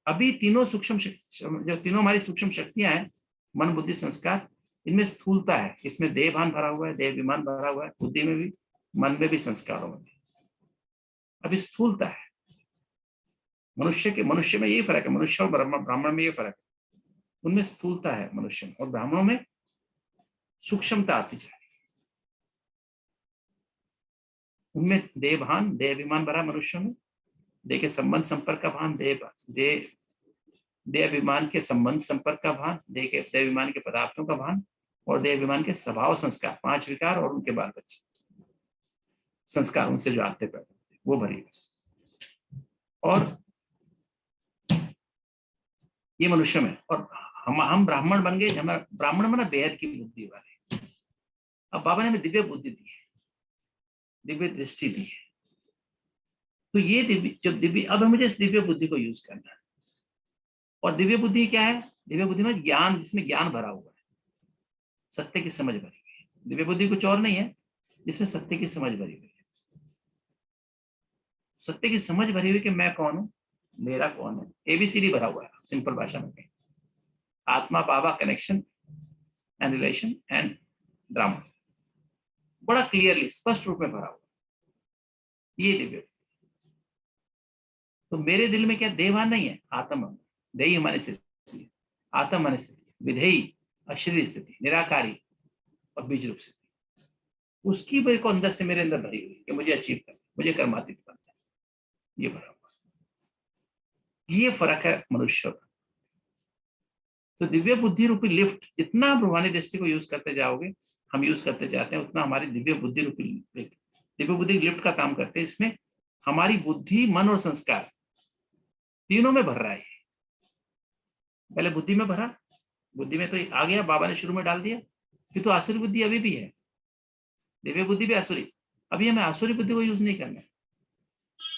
Speaker 1: अभी तीनों सूक्ष्म, जो तीनों हमारी सूक्ष्म शक्तियां हैं, मन, बुद्धि, संस्कार, इनमें स्थूलता है, इसमें देह भान भरा हुआ है, देह विमान भरा हुआ है, बुद्धि में भी, मन में भी, संस्कारों में भी अभी स्थूलता है। मनुष्य में यही फर्क है, मनुष्य और ब्राह्मण में ये फर्क है, उनमें स्थूलता है मनुष्य में, और ब्राह्मणों में सूक्ष्मता आती जाए। उनमें देह भान, देह विमान भरा मनुष्य में, देह के संबंध संपर्क का भान, देह विमान के संबंध संपर्क का भान, देह विमान के पदार्थों का भान, और देह अभिमान के स्वभाव संस्कार, 5 विकार और उनके बाल बच्चे संस्कार, उनसे जो आते पैदा होते हैं, वो भरी हुई। और ये मनुष्य में, और हम ब्राह्मण बन गए। हमारा ब्राह्मण बना बेहद की बुद्धि वाले। अब बाबा ने हमें दिव्य बुद्धि दी है, दिव्य दृष्टि दी है। तो ये दिव्य अब मुझे इस दिव्य बुद्धि को यूज करना है। और दिव्य बुद्धि क्या है? दिव्य बुद्धि में ज्ञान, जिसमें ज्ञान भरा हुआ है, सत्य की समझ भरी हुई है। दिव्य बुद्धि कुछ और नहीं है, जिसमें सत्य की समझ भरी हुई है। सत्य की समझ भरी हुई कि मैं कौन हूं, मेरा कौन है, एबीसीडी भरा हुआ है। सिंपल भाषा में कहें, आत्मा Baba connection and relation and drama, बड़ा क्लियरली स्पष्ट रूप में भरा हुआ। ये दिव्य। तो मेरे दिल में क्या देहभान नहीं है, आत्म देही मन स्थिति, आत्म मन स्थिति, विधेयी अशरीर स्थिति, निराकारी और बीज रूप स्थिति, उसकी मेरे को अंदर से मेरे अंदर भरी हुई कि मुझे अचीव करना, मुझे कर्मातीत करना है, ये भरा हुआ। ये फर्क है मनुष्य का। तो दिव्य बुद्धि रूपी लिफ्ट, जितना आप रूहानी दृष्टि को यूज करते जाओगे, हम यूज करते जाते हैं, उतना हमारी दिव्य बुद्धि रूपी दिव्य बुद्धि लिफ्ट का काम करते हैं। इसमें हमारी बुद्धि, मन और संस्कार तीनों में भर रहा है। पहले बुद्धि में भरा, बुद्धि में तो आ गया, बाबा ने शुरू में डाल दिया कि तो आसुरी बुद्धि अभी भी है, दिव्य बुद्धि भी आसुरी। अभी हमें आसुरी बुद्धि को यूज नहीं करना है।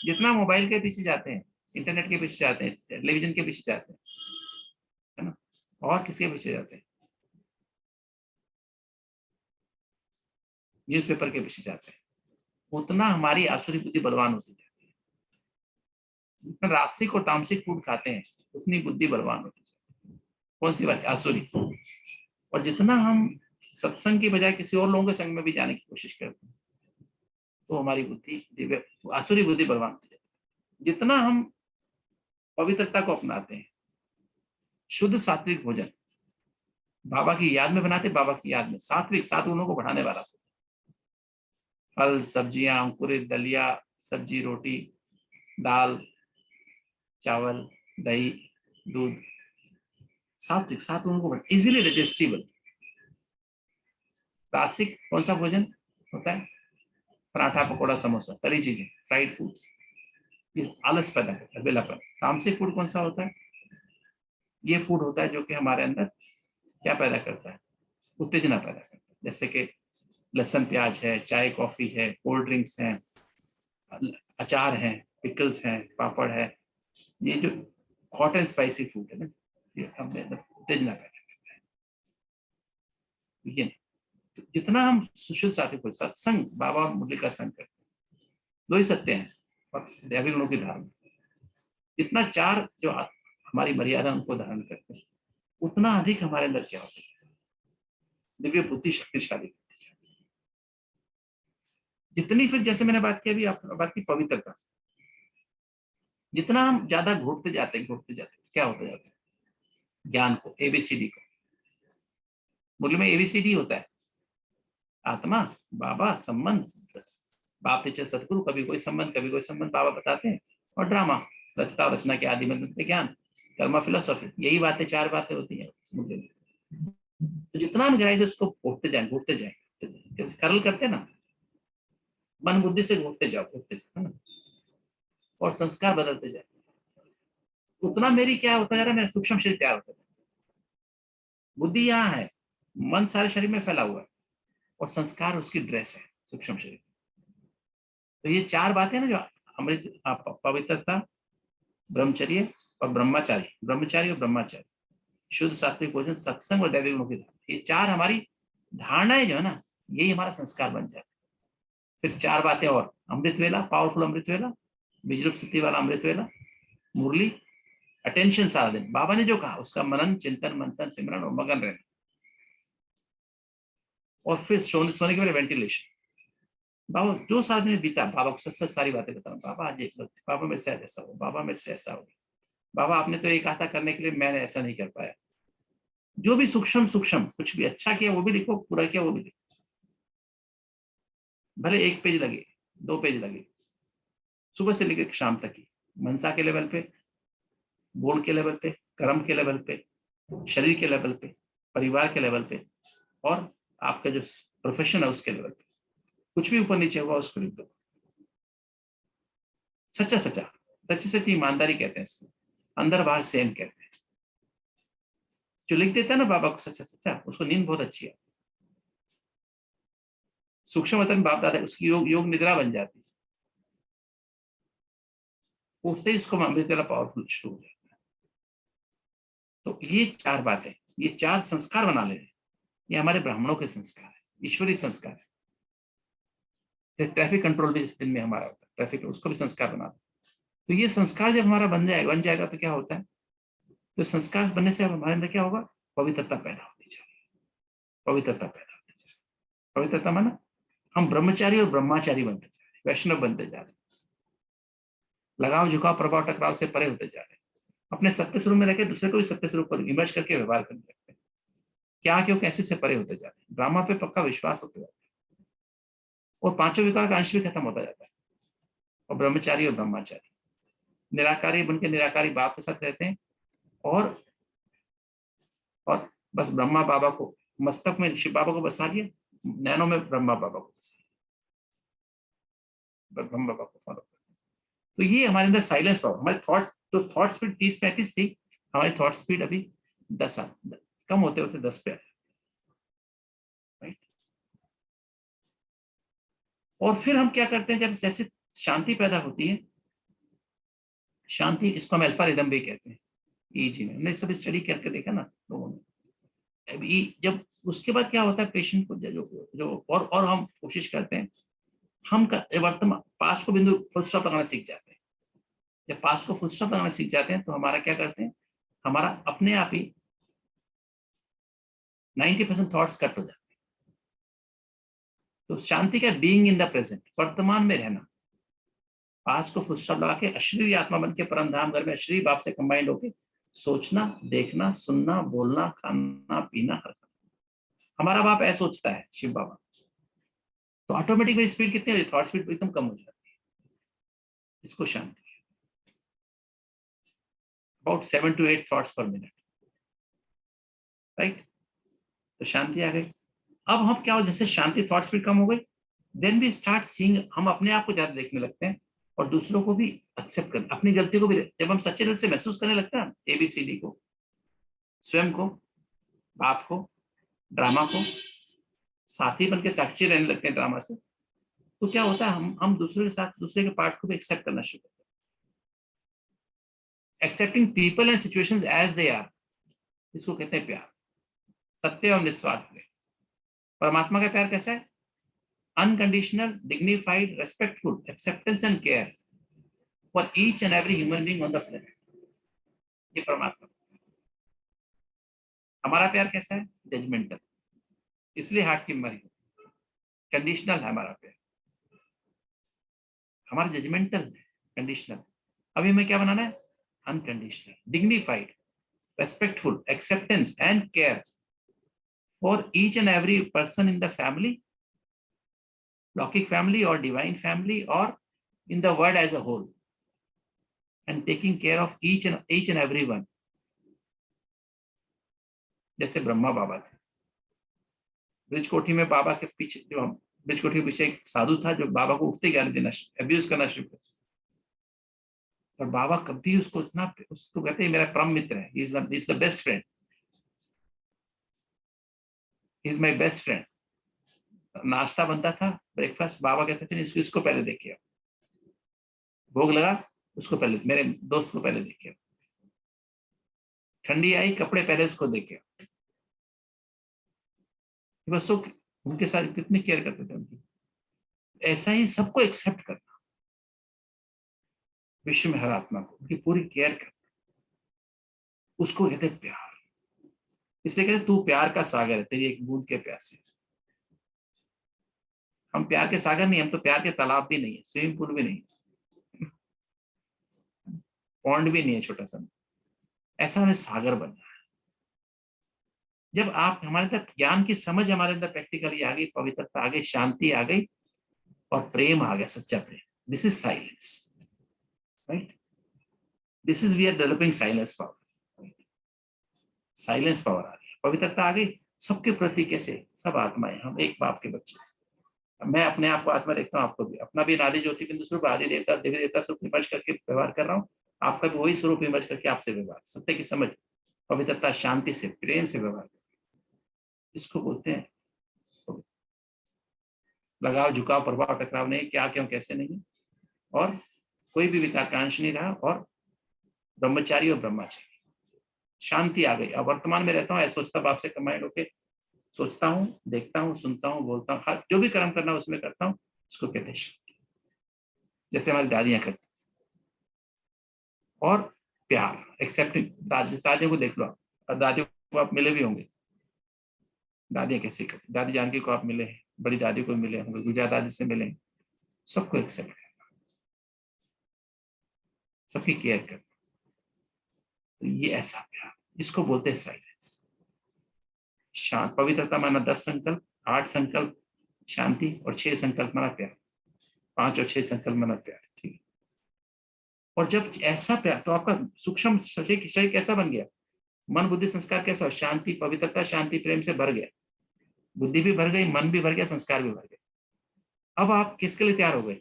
Speaker 1: जितना मोबाइल के पीछे जाते हैं, इंटरनेट के पीछे जाते हैं, टेलीविजन के पीछे जाते हैं, है ना, और किसके पीछे जाते हैं, न्यूज़पेपर के पीछे जाते हैं, उतना हमारी आसुरी बुद्धि बलवान होती जाती है। जितना रासिक और तामसिक फूड खाते हैं, उतनी बुद्धि बलवान होती जाती है। कौन सी बात, आसुरी। और जितना हम सत्संग की बजाय किसी और लोगों के संग में भी जाने की कोशिश करते हैं, तो हमारी बुद्धि दिव्य, आसुरी बुद्धि बलवान होती जाती है। जितना हम पवित्रता को अपनाते हैं, शुद्ध सात्विक भोजन बाबा की याद में बनाते, बाबा की याद में सात्विक, 7 गुणों को बढ़ाने वाला, फल सब्जियां, अंकुरित दलिया, सब्जी रोटी, दाल चावल, दही, दूध, सात्विक, 7 गुणों को बढ़ा, इजीली डाइजेस्टिबल। रासिक कौन सा भोजन होता है? पराठा, पकौड़ा, समोसा, तली चीजें, फ्राइड फूड्स, ये आलस पैदा करता है, बेलापन। तामसिक फूड कौन सा होता है? ये फूड होता है जो कि हमारे अंदर क्या पैदा करता है? उत्तेजना पैदा करता है। जैसे कि लहसुन प्याज है, चाय कॉफी है, कोल्ड ड्रिंक्स हैं, अचार हैं, पिकल्स हैं, पापड़ है, ये जो हॉट एंड स्पाइसी फूड है ना, ये हमें उत्तेजना पैदा करता है। ठीक है, तो जितना हम सुशुद्ध सात्विक को सत्संग, बाबा और मुरली का संग करते हैं, 2 ही सत्य हैं, दैविक गुणों की धारण। जितना 4 जो हमारी मर्यादा उनको धारण करते हैं, उतना अधिक हमारे अंदर क्या होता है? दिव्य बुद्धि शक्तिशाली होती है। जितनी फिर, जैसे मैंने बात की अभी, बात की पवित्रता, जितना हम ज्यादा घोटते जाते क्या होता जाता है? ज्ञान को, एबीसीडी को। मुरली में एबीसीडी होता है, आत्मा, बाबा, संबंध, बाप टीचर सदगुरु, कभी कोई संबंध, कभी कोई संबंध बाबा बताते हैं, और ड्रामा, रचना और रचना के आदि में ज्ञान, कर्म फिलोसॉफी, यही बातें, 4 बातें होती हैं मुरली में। तो जितना हम गहराई से उसको घोटते जाए, जैसे करल करते हैं ना, मन बुद्धि से घोटते जाओ, है ना, और संस्कार बदलते जाए, उतना मेरी क्या होता जा रहा है, मेरा सूक्ष्म शरीर तैयार होता है। बुद्धि यहाँ है, मन सारे शरीर में फैला हुआ है, और संस्कार उसकी ड्रेस है, सूक्ष्म शरीर। तो ये 4 बातें ना, जो अमृत, पवित्रता, ब्रह्मचर्य और ब्रह्मचारी, ब्रह्मचारी और ब्रह्मचारी, शुद्ध सात्विक भोजन, सत्संग और दैविक गुणों की धारणा, ये 4 हमारी धारणाएं जो है ना, यही हमारा संस्कार बन जाता है। फिर 4 बातें और, अमृत वेला, पावरफुल अमृत वेला, बीजरूप स्थिति वाला अमृत वेला, मुरली, अटेंशन सारा दिन, बाबा ने जो कहा उसका मनन, चिंतन, मंथन, सिमरन और मगन रहना। और फिर सोने के बाद वेंटिलेशन। बाबा जो सारा दिन बीता, बाबा को सच सारी बातें बताऊं, बाबा आज एक गलती, बाबा मेरे से ऐसा हो, बाबा मेरे से ऐसा हो, बाबा आपने तो ये कहा था करने के लिए, मैंने ऐसा नहीं कर पाया। जो भी सूक्ष्म कुछ भी अच्छा किया वो भी लिखो, बुरा किया वो भी लिखो, भले 1 पेज लगे, 2 पेज लगे, सुबह से लेकर शाम तक की, मनसा के लेवल पे, बोल के लेवल पे, कर्म के लेवल पे, शरीर के लेवल पे, परिवार के लेवल पे, और आपका जो प्रोफेशन है उसके लेवल पे, कुछ भी ऊपर नीचे हुआ उसको लिख दो। सच्चा सच्चा, सच्ची सच्ची ईमानदारी कहते हैं इसको, अंदर बाहर सेम कहते हैं। जो लिख देता है ना बाबा को सच्चा सच्चा, उसको नींद बहुत अच्छी है। सूक्ष्म वतन बाप दादा उसकी योग निद्रा बन जाती है, उठते ही उसको अमृत वाला पावरफुल शुरू हो जाता है। तो ये 4 बातें, ये 4 संस्कार बना ले, ये हमारे ब्राह्मणों के संस्कार है, ईश्वरीय संस्कार है। ट्रैफिक कंट्रोल भी इस दिन में हमारा होता है, ट्रैफिक उसको भी संस्कार बना दो। तो ये संस्कार जब हमारा बन जाएगा तो क्या होता है, तो संस्कार बनने से हमारे अंदर क्या होगा, पवित्रता पैदा होती जाएगी, पवित्रता पैदा होती जाएगी। पवित्रता माना हम ब्रह्मचारी और ब्रह्माचारी बनते जा रहे, वैष्णव बनते जा रहे, लगाव झुकाव प्रभाव टकराव से परे होते जा रहे, अपने सत्य स्वरूप में रहकर दूसरे को भी सत्य स्वरूप पर इमर्ज करके व्यवहार करने लगते हैं, क्या क्यों कैसे से परे होते जा रहे, ब्रह्मा पे पक्का विश्वास होता जाता है, और 5 विकार का अंश भी खत्म होता जाता है, और ब्रह्मचारी और ब्रह्माचारी निराकारी बनकर निराकारी बाप के साथ रहते हैं, और बस ब्रह्मा बाबा को मस्तक में शिव बाबा को बसा लिया, नैनो में ब्रह्मा बाबा को बसा लिया, ब्रह्मा बाबा को फॉलो करते। तो ये हमारे अंदर साइलेंस पावर, हमारे थॉट स्पीड 30-35 थी, हमारी थॉट स्पीड अभी 10 कम होते होते 10 पे, राइट। और फिर हम क्या करते हैं, जब जैसे शांति पैदा होती है, शांति इसको हम अल्फा रिदम भी कहते हैं, ईजी में हमने सब स्टडी करके देखा ना लोगों ने। अभी जब उसके बाद क्या होता है, पेशेंट को जो और हम कोशिश करते हैं, हम वर्तमान पास्ट को बिंदु फुल स्टॉप लगाना सीख जाते हैं। जब पास्ट को फुल स्टॉप लगाना सीख जाते हैं तो हमारा क्या करते हैं, हमारा अपने आप ही 90% थॉट्स कट हो जाते हैं। तो शांति का बीइंग इन द प्रेजेंट, वर्तमान में रहना, पास्ट को फुल स्टॉप लगा के अशरीरी आत्मा बन के परम धाम घर में अशरीरी बाप से कंबाइंड होके सोचना, देखना, सुनना, बोलना, खाना, पीना, हर हमारा बाप ऐसा सोचता है, शिव बाबा, तो ऑटोमेटिक मेरी स्पीड कितनी होती है, थॉट स्पीड एकदम कम हो जाती है। इसको शांति, अबाउट 7 to 8 थॉट्स पर मिनट, राइट। तो शांति आ गई। अब हम क्या हो, जैसे शांति थॉट स्पीड कम हो गई, देन वी स्टार्ट सीइंग, हम अपने आप को ज्यादा देखने लगते हैं और दूसरों को भी एक्सेप्ट करना, अपनी गलती को भी। जब हम सच्चे दिल से महसूस करने लगते हैं ABCD को, स्वयं को, बाप को, ड्रामा को, साथी बन के साक्षी रहने लगते हैं ड्रामा से, तो क्या होता है, हम दूसरे के साथ दूसरे के पार्ट को भी एक्सेप्ट करना शुरू करते हैं। Accepting people and situations as they are, इसको कहते हैं प्यार, सत्य और निस्वार्थ प्रेम। परमात्मा का प्यार कैसा है, unconditional, dignified, respectful, acceptance and care for each and every human being on the planet, ये परमात्मा। हमारा प्यार कैसा है, जजमेंटल, इसलिए हार्ट की बीमारी, कंडीशनल है हमारा प्यार, हमारा जजमेंटल, कंडीशनल। अभी हमें क्या बनाना है, unconditional, dignified, respectful, acceptance and care for each and every person in the family, Lokik family or divine family or in the world as a whole, and taking care of each and every one. जैसे ब्रह्मा बाबा थे, ब्रिजकोठी में बाबा के पीछे, जो ब्रिजकोठी के पीछे एक साधु था जो बाबा को उठते ज्ञान देना, अब्यूज करना शुरू किया, और बाबा कभी उसको इतना, उसको कहते हैं मेरा परम मित्र है, he is the best friend, he is my best friend. नाश्ता बनता था, ब्रेकफास्ट, बाबा कहते थे इसको पहले देखिए, भोग लगा उसको पहले, मेरे दोस्त को पहले देखिए, ठंडी आई कपड़े पहले उसको देखिए, बस उनके साथ कितनी केयर करते थे उनकी। ऐसा ही सबको एक्सेप्ट करना, विश्व में हर आत्मा को उनकी पूरी केयर करना, उसको कहते प्यार। इसलिए कहते तू प्यार का सागर है, तेरी एक बूंद के प्यासे। हम प्यार के सागर नहीं, हम तो प्यार के तालाब भी नहीं है, स्विमिंग पूल भी नहीं, पॉन्ड भी नहीं है छोटा सा, ऐसा हमें सागर बनना है। जब आप हमारे अंदर ज्ञान की समझ हमारे अंदर प्रैक्टिकली आ गई, पवित्रता आ गई, शांति आ गई और प्रेम आ गया, सच्चा प्रेम, this is silence, right. This is we are developing silence power, silence power आ गई, पवित्रता आ गई, सबके प्रति कैसे, सब आत्माएं, हम एक बाप के बच्चे। मैं अपने आप को आत्मा देखता हूँ, आपको भी अपना भी नारी ज्योति बिंदु स्वरूप आदि देवता देवी देवता स्वरूप विमर्श करके व्यवहार कर रहा हूँ, आपका भी वही स्वरूप विमर्श करके आपसे व्यवहार, सत्य की समझ, पवित्रता, शांति से, प्रेम से व्यवहार, इसको बोलते हैं लगाव, झुकाव, प्रभाव, टकराव नहीं, क्या क्यों कैसे नहीं, और कोई भी विकारकांक्ष नहीं रहा, और ब्रह्मचारी और ब्रह्मचारी, शांति आ गई। अब वर्तमान में रहता हूँ, सोचता बाप से कमांड होके सोचता हूँ, देखता हूँ, सुनता हूँ, बोलता हूँ, जो भी कर्म करना उसमें करता हूँ, उसको कहते हैं शांति, जैसे हमारी दादियां करती। और प्यार, एक्सेप्टिंग, दादियों को देख लो आप, दादियों को आप मिले भी होंगे, दादियां कैसे करती, दादी जानकी को आप मिले हैं, बड़ी दादी को मिले होंगे, गुजरा दादी से मिले, सबको एक्सेप्ट करना, सबकी केयर करना, तो ये ऐसा प्यार, इसको बोलते हैं साइलेंस। शांत, पवित्रता माना 10 संकल्प, 8 संकल्प शांति, और 6 संकल्प माना प्यार, 5 और 6 संकल्प माना प्यार, ठीक है। और जब ऐसा प्यार, तो आपका सूक्ष्म शरीर कैसा बन गया, मन बुद्धि संस्कार कैसा हो, शांति, पवित्रता, शांति, प्रेम से भर गया, बुद्धि भी भर गई, मन भी भर गया, संस्कार भी भर गए। अब आप किसके लिए तैयार हो गए,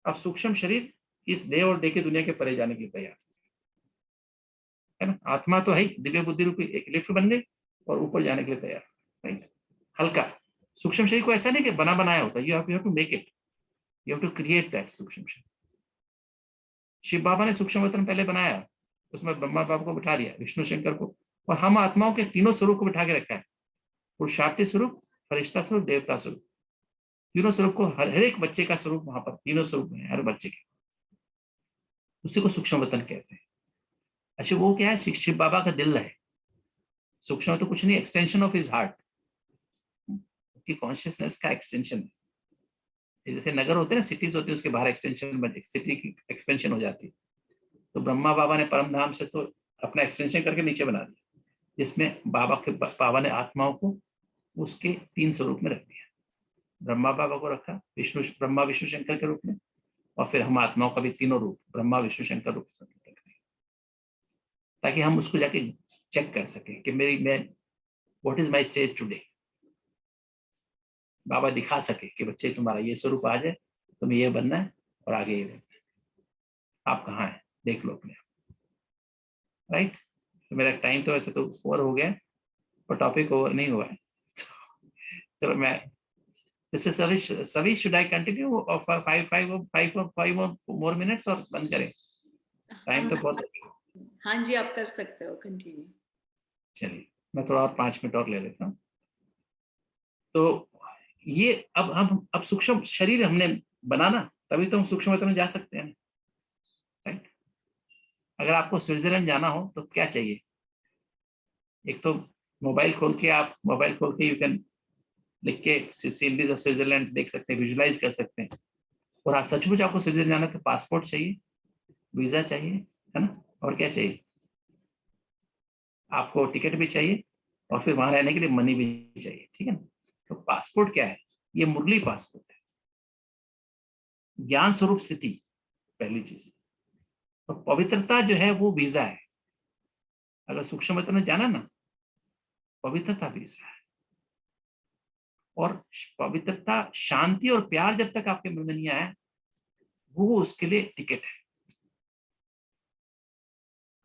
Speaker 1: अब सूक्ष्म शरीर इस देह और देह की दुनिया के परे जाने के लिए तैयार है ना। आत्मा तो है, दिव्य बुद्धि रूपी एक लिफ्ट बन गई और ऊपर जाने के लिए तैयार, राइट। हल्का सूक्ष्म शरीर को ऐसा नहीं कि बना बनाया होता, you have to make it, you have to create that सूक्ष्म शरीर। शिव बाबा ने सूक्ष्म वतन पहले बनाया, उसमें ब्रह्मा बाबा को बिठा दिया, विष्णु शंकर को, और हम आत्माओं के तीनों स्वरूप को बिठा के रखा है, पुरुषार्थी स्वरूप, फरिश्ता स्वरूप, देवता स्वरूप, तीनों स्वरूप को, हर एक बच्चे का स्वरूप वहां पर तीनों स्वरूप में हर बच्चे के, उसी को सूक्ष्म वतन कहते हैं। अच्छा वो क्या है, शिव बाबा का दिल है, सूक्ष्म तो कुछ नहीं, एक्सटेंशन ऑफ हिज हार्ट, की कॉन्शियसनेस का एक्सटेंशन है। जैसे नगर होते हैं ना, सिटीज होती है, उसके बाहर एक्सटेंशन, सिटी की एक्सपेंशन हो जाती है, तो ब्रह्मा बाबा ने परम धाम से तो अपना एक्सटेंशन करके नीचे बना दिया, जिसमें बाबा ने आत्माओं को उसके 3 स्वरूप में रख दिया, ब्रह्मा बाबा को रखा विष्णु, ब्रह्मा विष्णु शंकर के रूप में, और फिर हम आत्माओं का भी तीनों रूप ब्रह्मा विष्णु शंकर रूप में रख दिया, ताकि हम उसको जाके चेक कर सकें कि मैं what is my stage today, Baba दिखा सके कि बच्चे तुम्हारा ये स्वरूप आ जाए, तुम्हें ये बनना है और आगे ये बनना है, आप कहाँ हैं देख लो अपने आप, राइट। तो मेरा टाइम तो वैसे तो ओवर हो गया, पर टॉपिक ओवर नहीं हुआ है। चलो मैं सभी should I continue 5 more minutes और बंद करें, टाइम तो बहुत है।
Speaker 2: हाँ जी, आप कर सकते हो, कंटिन्यू।
Speaker 1: चलिए मैं थोड़ा और 5 मिनट और ले लेता हूँ। तो ये अब हम सूक्ष्म शरीर हमने बनाना, तभी तो हम सूक्ष्म वतन में जा सकते हैं, राइट। अगर आपको स्विट्जरलैंड जाना हो तो क्या चाहिए, एक तो मोबाइल खोल के यू कैन लिख के सीनरीज ऑफ स्विट्जरलैंड देख सकते हैं, विजुलाइज कर सकते हैं। और आज सचमुच आपको स्विट्जरलैंड जाना तो पासपोर्ट चाहिए, वीजा चाहिए, है ना, और क्या चाहिए, आपको टिकट भी चाहिए, और फिर वहां रहने के लिए मनी भी चाहिए, ठीक है ना। तो पासपोर्ट क्या है, ये मुरली पासपोर्ट है, ज्ञान स्वरूप स्थिति पहली चीज, और पवित्रता जो है वो वीजा है। अगर सूक्ष्म वतन में जाना ना, पवित्रता वीजा है, और पवित्रता, शांति और प्यार जब तक आपके मन में नहीं आया, वो उसके लिए टिकट है।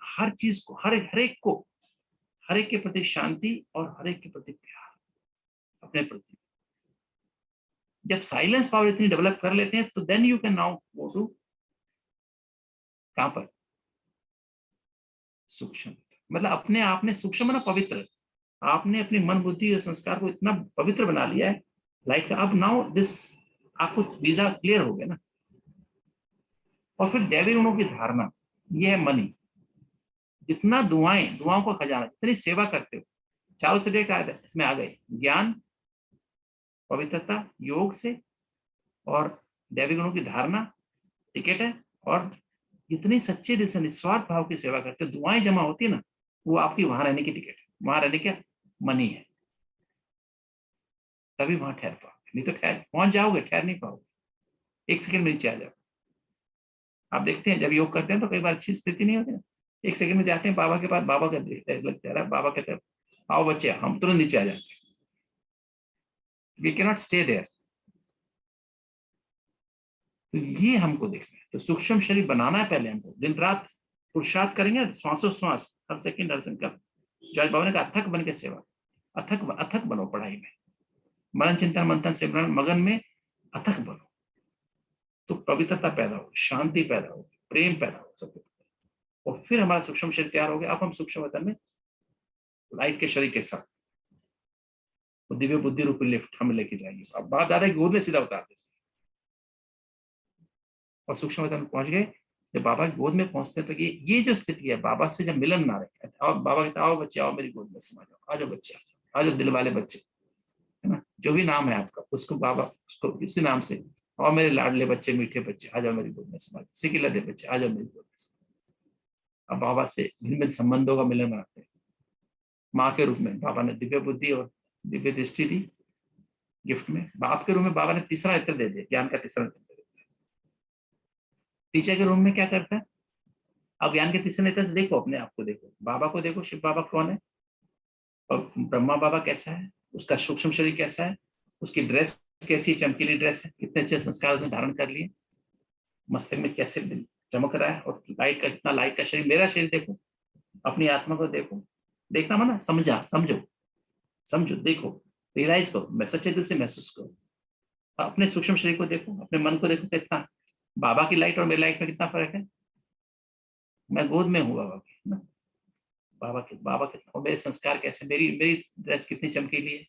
Speaker 1: हर चीज को, हर एक के प्रति शांति और हर एक के प्रति प्यार, अपने प्रति। जब साइलेंस पावर इतनी डेवलप कर लेते हैं, तो then you can now go to, कहां पर, सूक्ष्म, मतलब अपने आप ने सूक्ष्म ना पवित्र, आपने अपनी मन बुद्धि और संस्कार को इतना पवित्र बना लिया है, लाइक अब नाउ दिस, आपको वीजा क्लियर हो गया ना। और फिर दैवी गुणों की धारणा, ये है मनी, जितना दुआओं का खजाना, जितनी सेवा करते हो, चारों सब्जेक्ट इसमें आ गए, ज्ञान, पवित्रता, योग से, और दैवी गुणों की धारणा टिकट है, और इतनी सच्चे दिल से निस्वार्थ भाव की सेवा करते हो, दुआएं जमा होती है ना, वो आपकी वहां रहने की टिकट है, वहां रहने का मनी है, तभी वहां ठहर पाओगे, नहीं तो ठहर पहुंच जाओगे, ठहर नहीं पाओगे, 1 सेकंड में नीचे आ जाओ। आप देखते हैं जब योग करते हैं तो कई बार अच्छी स्थिति नहीं होती ना, 1 सेकंड में जाते हैं बाबा के पास, बाबा का लगता है, बाबा कहते हैं आओ बच्चे, हम तुरंत नीचे आ जाते हैं। We can not stay there. तो ये हमको देखना है। तो सूक्ष्म शरीर बनाना है पहले हमको, दिन रात पुरुषार्थ करेंगे, श्वासोश्वास, हर सेकंड हर संकल्प। जॉर्ज बाबा ने कहा अथक बन के सेवा, अथक बनो पढ़ाई में, मनन चिंतन मंथन सिमरन मगन में अथक बनो। तो पवित्रता पैदा हो, शांति पैदा हो, प्रेम पैदा हो सबके प्रति, और फिर हमारा सूक्ष्म शरीर तैयार हो गया। अब हम सूक्ष्म वतन में लाइट के शरीर के साथ वो दिव्य बुद्धि रूपी लिफ्ट हमें लेके जाएगी। अब बाप दादा की गोद में सीधा उतार देते और सूक्ष्म वतन पहुंच गए। जब बाबा की गोद में पहुंचते हैं तो ये जो स्थिति है, बाबा से जब मिलन ना रहे, और बाबा कहता आओ बच्चे, आओ मेरी गोद में समा जाओ, आ जाओ बच्चे, आ जाओ दिल वाले बच्चे, है ना, जो भी नाम है आपका उसको बाबा उसको इसी नाम से, और मेरे लाडले बच्चे, मीठे बच्चे, आ जाओ मेरी गोद में समा जाओ, सिकिला दे बच्चे, आ जाओ मेरी गोद में समा जाओ। अब बाबा से भिन्न भिन्न संबंधों का मिलन बनाते हैं। माँ के रूप में बाबा ने दिव्य बुद्धि और दिव्य दृष्टि दी गिफ्ट में। बाप के रूप में बाबा ने तीसरा नेत्र दे दिया, ज्ञान का तीसरा नेत्र दे दिया। टीचर के रूप में क्या करता है? अब ज्ञान के तीसरे नेत्र से देखो, अपने आप को देखो, बाबा को देखो, शिव बाबा कौन है, और ब्रह्मा बाबा कैसा है, उसका सूक्ष्म शरीर कैसा है, उसकी ड्रेस कैसी चमकीली ड्रेस है, कितने अच्छे संस्कार उसने धारण कर लिए, मस्तक में कैसे चमक रहा है, और लाइट का इतना लाइट का शरीर। मेरा शरीर देखो, अपनी आत्मा को देखो, देखना माना समझो, देखो, रियलाइज करो, मैं सच्चे दिल से महसूस करो। अपने सूक्ष्म शरीर को देखो, अपने मन को देखो, कितना बाबा की लाइट और मेरी लाइट में कितना फर्क है। मैं गोद में हूँ बाबा की, ना, बाबा के और मेरे संस्कार कैसे, मेरी मेरी ड्रेस कितनी चमकीली है,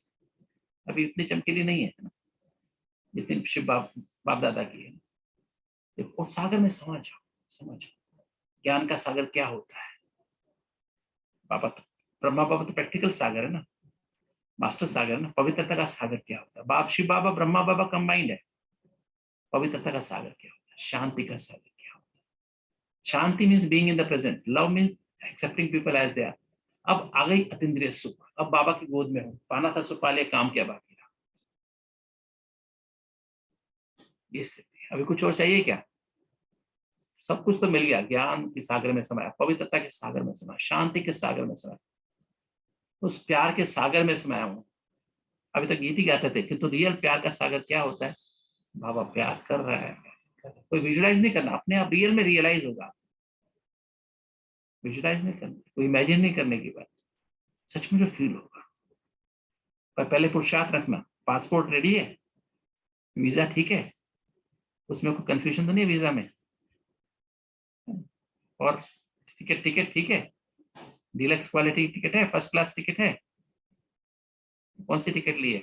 Speaker 1: अभी इतनी चमकीली नहीं है ना जितनी शिव बाप दादा की है। और सागर में समझ ज्ञान का सागर क्या होता है। बाबा तो ब्रह्मा बाबा तो प्रैक्टिकल सागर है ना, मास्टर सागर है ना। पवित्रता का सागर क्या होता है? बाप शिव बाबा ब्रह्मा बाबा कंबाइंड है। पवित्रता का सागर क्या होता है? शांति का सागर क्या होता है? शांति means being in the present, love means accepting people as they are. अब आ गई अतीन्द्रिय सुख, अब बाबा की गोद में हूं, पाना था सुख पा लिया, काम क्या बाकी रहा। ये स्थिति, अभी कुछ और चाहिए क्या? सब कुछ तो मिल गया, ज्ञान के सागर में समाया, पवित्रता के सागर में समाया, शांति के सागर में समाया, उस प्यार के सागर में समाया हूं। अभी तक गीत ही गाते थे, किंतु रियल प्यार का सागर क्या होता है? बाबा प्यार कर रहा है, कोई विजुलाइज नहीं करना, अपने आप रियल में रियलाइज होगा। विजुलाइज नहीं करना, कोई इमेजिन नहीं करने की बात, सच में जो फील होगा। पर पहले पुरुषार्थ रखना, पासपोर्ट रेडी है, वीजा ठीक है, उसमें कोई कंफ्यूजन तो नहीं है वीजा में, और टिकट ठीक है, डीलक्स क्वालिटी टिकट है, फर्स्ट क्लास टिकट है, कौन सी टिकट ली है,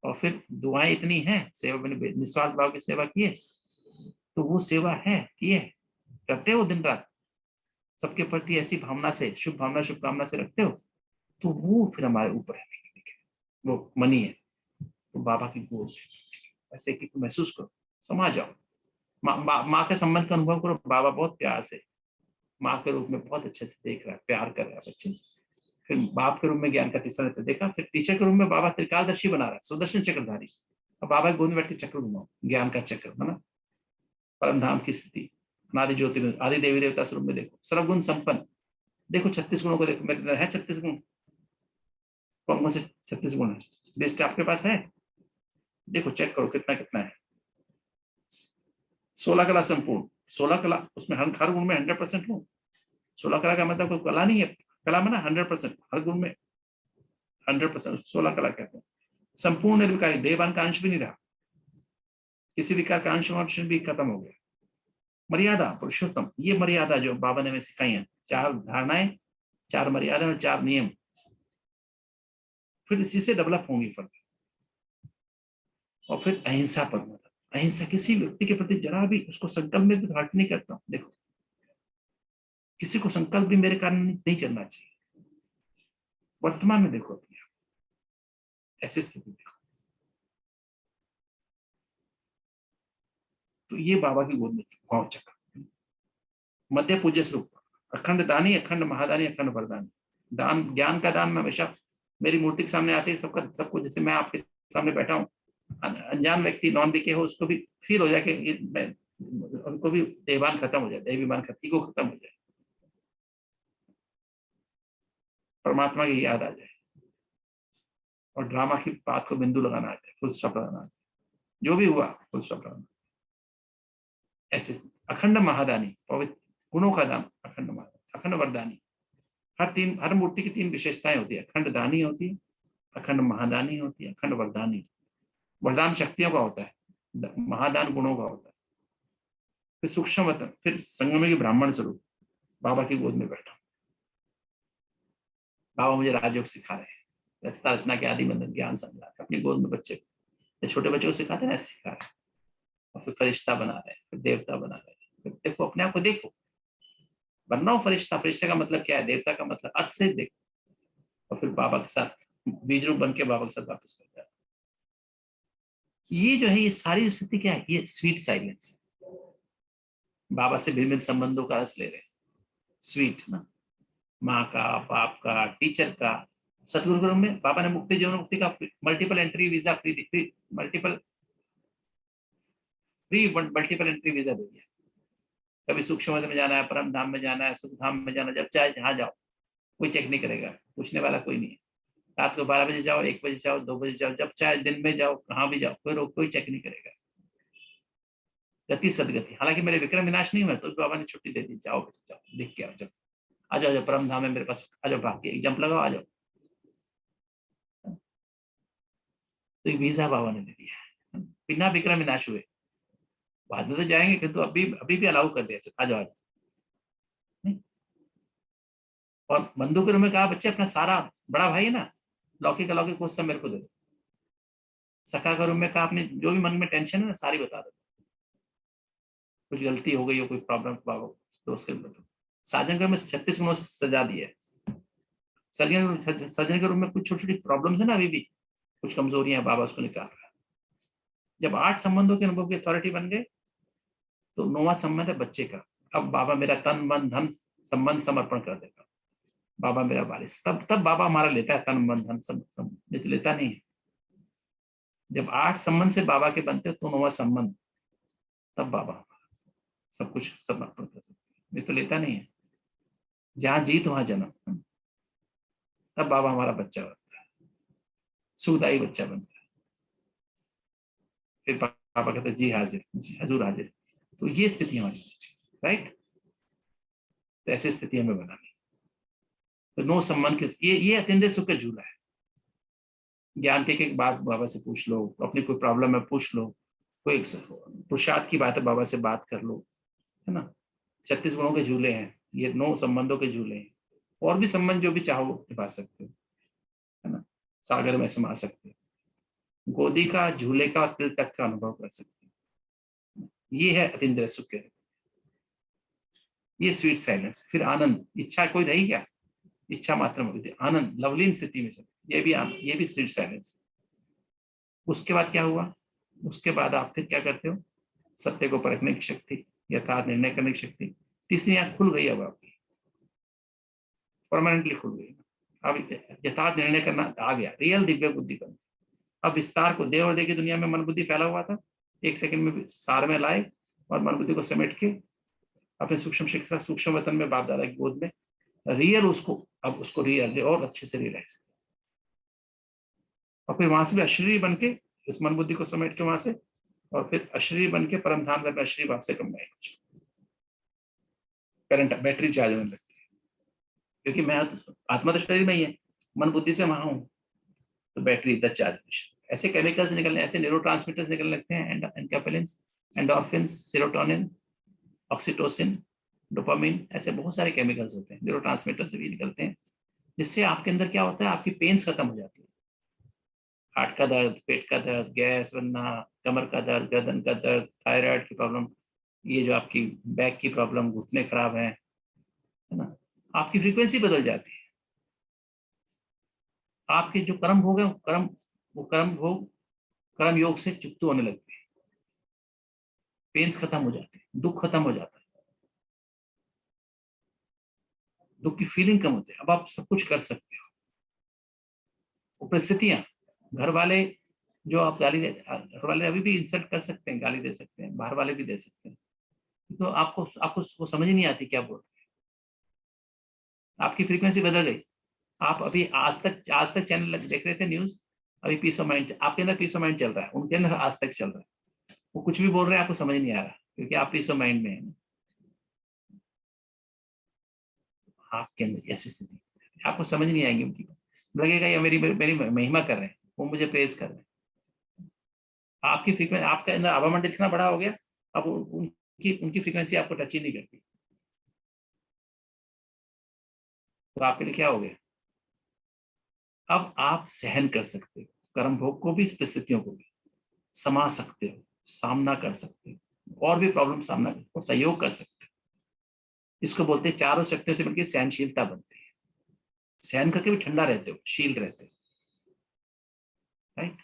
Speaker 1: और फिर दुआएं इतनी हैं, सेवा मैंने निस्वार्थ भाव की सेवा की है, तो वो सेवा है की है, करते हो दिन रात सबके प्रति ऐसी भावना से, शुभ भावना शुभकामना से रखते हो, तो वो फिर हमारे ऊपर है, वो मनी है। तो बाबा की गोद ऐसे कि महसूस करो, समा जाओ, माँ के संबंध का अनुभव करो। बाबा बहुत प्यार से माँ के रूप में बहुत अच्छे से देख रहा है, प्यार कर रहा है बच्चे। फिर बाप के रूप में ज्ञान का तीसरा नेत्र देखा, फिर टीचर के रूप में बाबा त्रिकालदर्शी बना रहा है, सुदर्शन चक्रधारी। अब बाबा की गोद में बैठ के चक्र घुमाओ, ज्ञान का चक्र, है ना, परम धाम की स्थिति, अनादि ज्योति, आदि देवी देवता स्वरूप में देखो, सर्वगुण संपन्न देखो, 36 गुणों को देखो, मेरे है 36 गुण, कौन कौन से 36 गुण है, लिस्ट आपके पास है, देखो चेक करो कितना कितना है। 16 कला संपूर्ण, 16 कला, उसमें हर गुण में 100% हूँ। 16 कला का मतलब कोई कला नहीं है, कला माना 100%, हर गुण में 100%, 16 कला कहते हैं। संपूर्ण निर्विकारी, देवान का अंश भी नहीं रहा, किसी विकार का अंश भी खत्म हो गया। मर्यादा पुरुषोत्तम, ये मर्यादा जो बाबा ने हमें सिखाई है, 4 धारणाएं, 4 मर्यादा और 4 नियम, फिर इसी से डेवलप होंगी फर्क। और फिर अहिंसा पर, अहिंसा, किसी व्यक्ति के प्रति जरा भी उसको संकल्प में भी हर्ट नहीं करता हूं। देखो किसी को संकल्प भी मेरे कारण नहीं चलना चाहिए। वर्तमान में देखो अपने ऐसी स्थिति देखो, तो ये बाबा की गोद में भाव चक्र, मध्य पूज्य स्वरूप, अखंड दानी, अखंड महादानी, अखंड वरदानी। दान, ज्ञान का दान में हमेशा मेरी मूर्ति के सामने आते ही सबका, सबको, जैसे मैं आपके सामने बैठा हूँ, अनजान व्यक्ति नॉन बीके हो, उसको भी फील हो जाए कि उनको भी देवान खत्म हो जाए, दैवीमान खत्म हो जाए। परमात्मा की याद आ जाए और ड्रामा की बात को बिंदु लगाना आ जाए, फुल स्टॉप लगाना आ जाए, जो भी हुआ फुल स्टॉप लगाना। ऐसे अखंड महादानी, पवित्र गुणों का दान, अखंड महादानी, अखंड वरदानी। हर मूर्ति की 3 विशेषताएं होती है, अखंड दानी होती है, अखंड महादानी होती है, अखंड वरदानी। वरदान शक्तियों का होता है, महादान गुणों का होता है। फिर सूक्ष्म वतन, फिर संगम की ब्राह्मण स्वरूप, बाबा की गोद में बैठा। बाबा मुझे राजयोग सिखा रहे हैं, रचना रचना के आदि बंधन ज्ञान समझा के अपनी गोद में बच्चे, छोटे बच्चे को सिखाते हैं ऐसे सिखा रहे हैं। और फिर फरिश्ता बना रहे हैं, फिर देवता बना रहे हैं। फिर देखो, अपने आप को देखो, बनना हो फरिश्ता। फरिश्ते का मतलब क्या है, देवता का मतलब अर्थ से देखो। और फिर बाबा के साथ बीज रूप बन के बाबा के साथ वापस कर जाए। ये जो है, ये सारी स्थिति क्या है, ये स्वीट साइलेंस है। बाबा से भिन्न संबंधों का रस ले रहे हैं, स्वीट ना, माँ का, बाप का, टीचर का। सतगुरु में बाबा ने मुक्ति जीवन मुक्ति का multiple entry visa free, multiple entry visa दे दिया। कभी सूक्ष्म में जाना है, परम धाम में जाना है, सुख धाम में जाना, जब चाहे जहाँ जाओ, कोई चेक नहीं करेगा, पूछने वाला कोई नहीं है। रात को 12 बजे जाओ, 1 बजे जाओ, 2 बजे जाओ, जब चाहे दिन में जाओ, कहाँ भी जाओ, कोई चेक नहीं करेगा। गति सदगति। हालांकि मेरे विक्रम विनाश नहीं हुआ, तो बाबा ने छुट्टी दे दी, जाओ जाओ, दिख के आओ, जब आ जाओ, परम धाम है मेरे पास, आ जाओ, भाग के एक जंप लगाओ, आ जाओ। तो एक वीजा बाबा ने दे दिया, बिना विक्रम विनाश हुए। बाद में तो जाएंगे, किंतु अभी भी अलाउ कर दिया, आ जाओ। और बंधु के रूप में कहा, बच्चे अपना सारा, बड़ा भाई है ना, लौकिक अलौकिक वो सब मेरे को दे दो। सखा के रूप में कहा, अपने जो भी मन में टेंशन है ना, सारी बता दो। कुछ गलती हो गई हो, कोई प्रॉब्लम, बाबा दोस्त के रूप में। साजन के रूप में 36 गुणों से सजा दी है। सर्जन के रूप में कुछ छोटी छोटी प्रॉब्लम्स है ना, अभी भी कुछ कमजोरियां, बाबा उसको निकाल रहा है। जब 8 संबंधों के अनुभव की अथॉरिटी बन गए, तो 9वां संबंध है बच्चे का। अब बाबा मेरा तन मन धन संबंध समर्पण कर देता, बाबा मेरा वारिस। तब बाबा हमारा लेता है तन मन धन संबंध, नहीं तो लेता नहीं है। जब 8 संबंध से बाबा के बनते तो 9वां संबंध, तब बाबा सब कुछ समर्पण कर सकते, नहीं तो लेता नहीं है। जहां जीत वहां जन्म, तब बाबा हमारा बच्चा बनता है, सुखदायी बच्चा बनता है। फिर बाबा कहते हैं जी हाजिर, जी हजूर हाजिर। तो ये स्थिति हमारी होनी चाहिए, राइट। तो ऐसी स्थिति हमें बनानी। तो नो संबंध के, ये अतिंद्रिय सुख का झूला है। ज्ञान के एक बात बाबा से पूछ लो, अपनी कोई प्रॉब्लम है पूछ लो, कोई पुरुषार्थ की बात है बाबा से बात कर लो, है ना। 36 गुणों के झूले हैं, ये 9 संबंधों के झूले हैं। और भी संबंध जो भी चाहो निभा सकते हो, है ना। सागर में समा सकते हो, गोदी का, झूले का, तिल तक का अनुभव कर सकते हो। ये है अतीन्द्रिय सुख के, ये स्वीट साइलेंस। फिर आनंद, इच्छा कोई रही क्या, इच्छा मात्र आनंद, लवलीन स्थिति में चले, ये भी आनंद, ये भी स्वीट साइलेंस। उसके बाद क्या हुआ, उसके बाद आप फिर क्या करते हो, सत्य को परखने की शक्ति, यथार्थ निर्णय करने की शक्ति। तीसरी आंख खुल गई अब आपकी, परमानेंटली खुल गई। अब यथार्थ निर्णय करना आ गया, रियल दिव्य बुद्धि करना। अब विस्तार को, देव और देव की दुनिया में मन बुद्धि फैला हुआ था, 1 सेकंड में सार में लाए और मन बुद्धि को समेट के अपने सूक्ष्म शिक्षा, सूक्ष्म वतन में बाप दादा की गोद में रियल उसको, अब उसको रियल और अच्छे से रियलाइज, और फिर वहां से भी अशरीरी बन के उस मन बुद्धि को समेट के वहां से, और फिर अशरीरी बन के परम धाम में अशरीरी बाप से कम नहीं कुछ। करंट बैटरी चार्ज होने लगती है, क्योंकि मैं आत्मा तो शरीर में ही है, मन बुद्धि से वहां हूँ, तो बैटरी इधर चार्ज। ऐसे केमिकल्स निकलने, ऐसे न्यूरोट्रांसमीटर्स निकलने लगते हैं, एनकेफेलिन्स, एंडोर्फिन्स, सेरोटोनिन, ऑक्सीटोसिन, डोपामिन, ऐसे बहुत सारे केमिकल्स होते हैं, न्यूरोट्रांसमीटर से भी निकलते हैं, जिससे आपके अंदर क्या होता है, आपकी पेन्स खत्म हो जाती है। हार्ट का दर्द, पेट का दर्द, गैस बनना, कमर का दर्द, गर्दन का दर्द, थायराइड की प्रॉब्लम, ये जो आपकी बैक की प्रॉब्लम, घुटने खराब है ना, आपकी फ्रीक्वेंसी बदल जाती है। आपके जो कर्म भोग है, वो कर्म भोग कर्म योग से चुक्त होने लगते हैं, पेन्स खत्म हो जाते हैं, दुख खत्म हो जाता है, दुख की फीलिंग कम होती है। अब आप सब कुछ कर सकते हो। वो परिस्थितियां, घर वाले जो आप गाली दे, घर वाले अभी भी इंसल्ट कर सकते हैं, गाली दे सकते हैं, बाहर वाले भी दे सकते हैं, तो आपको आपको वो समझ ही नहीं आती क्या बोल रहे हैं। आपकी फ्रीक्वेंसी बदल गई, आप अभी आज तक चैनल देख रहे थे न्यूज, अभी पीस ऑफ माइंड, आपके अंदर पीस ऑफ माइंड चल रहा है, उनके अंदर आज तक चल रहा है। वो कुछ भी बोल रहे हैं आपको समझ नहीं आ रहा, क्योंकि आप पीस ऑफ माइंड में हैं। आपके अंदर ऐसी स्थिति आपको समझ नहीं आएगी उनकी, लगेगा ये मेरी मेरी महिमा कर रहे हैं, वो मुझे प्रेज कर रहे हैं। आपकी फ्रीक्वेंसी, आपके अंदर आभा मंडल इतना बड़ा हो गया, अब उनकी उनकी फ्रीक्वेंसी आपको टच ही नहीं करती, तो आपके लिए क्या हो गया? अब आप सहन कर सकते हो, कर्म भोग को भी, परिस्थितियों को भी समा सकते हो, सामना कर सकते हो, और भी प्रॉब्लम सामना और सहयोग कर सकते हो। इसको बोलते हैं चारों शक्तियों से मिलकर सहनशीलता बनती है। सहन करके भी ठंडा रहते हो, शील रहते हो, राइट?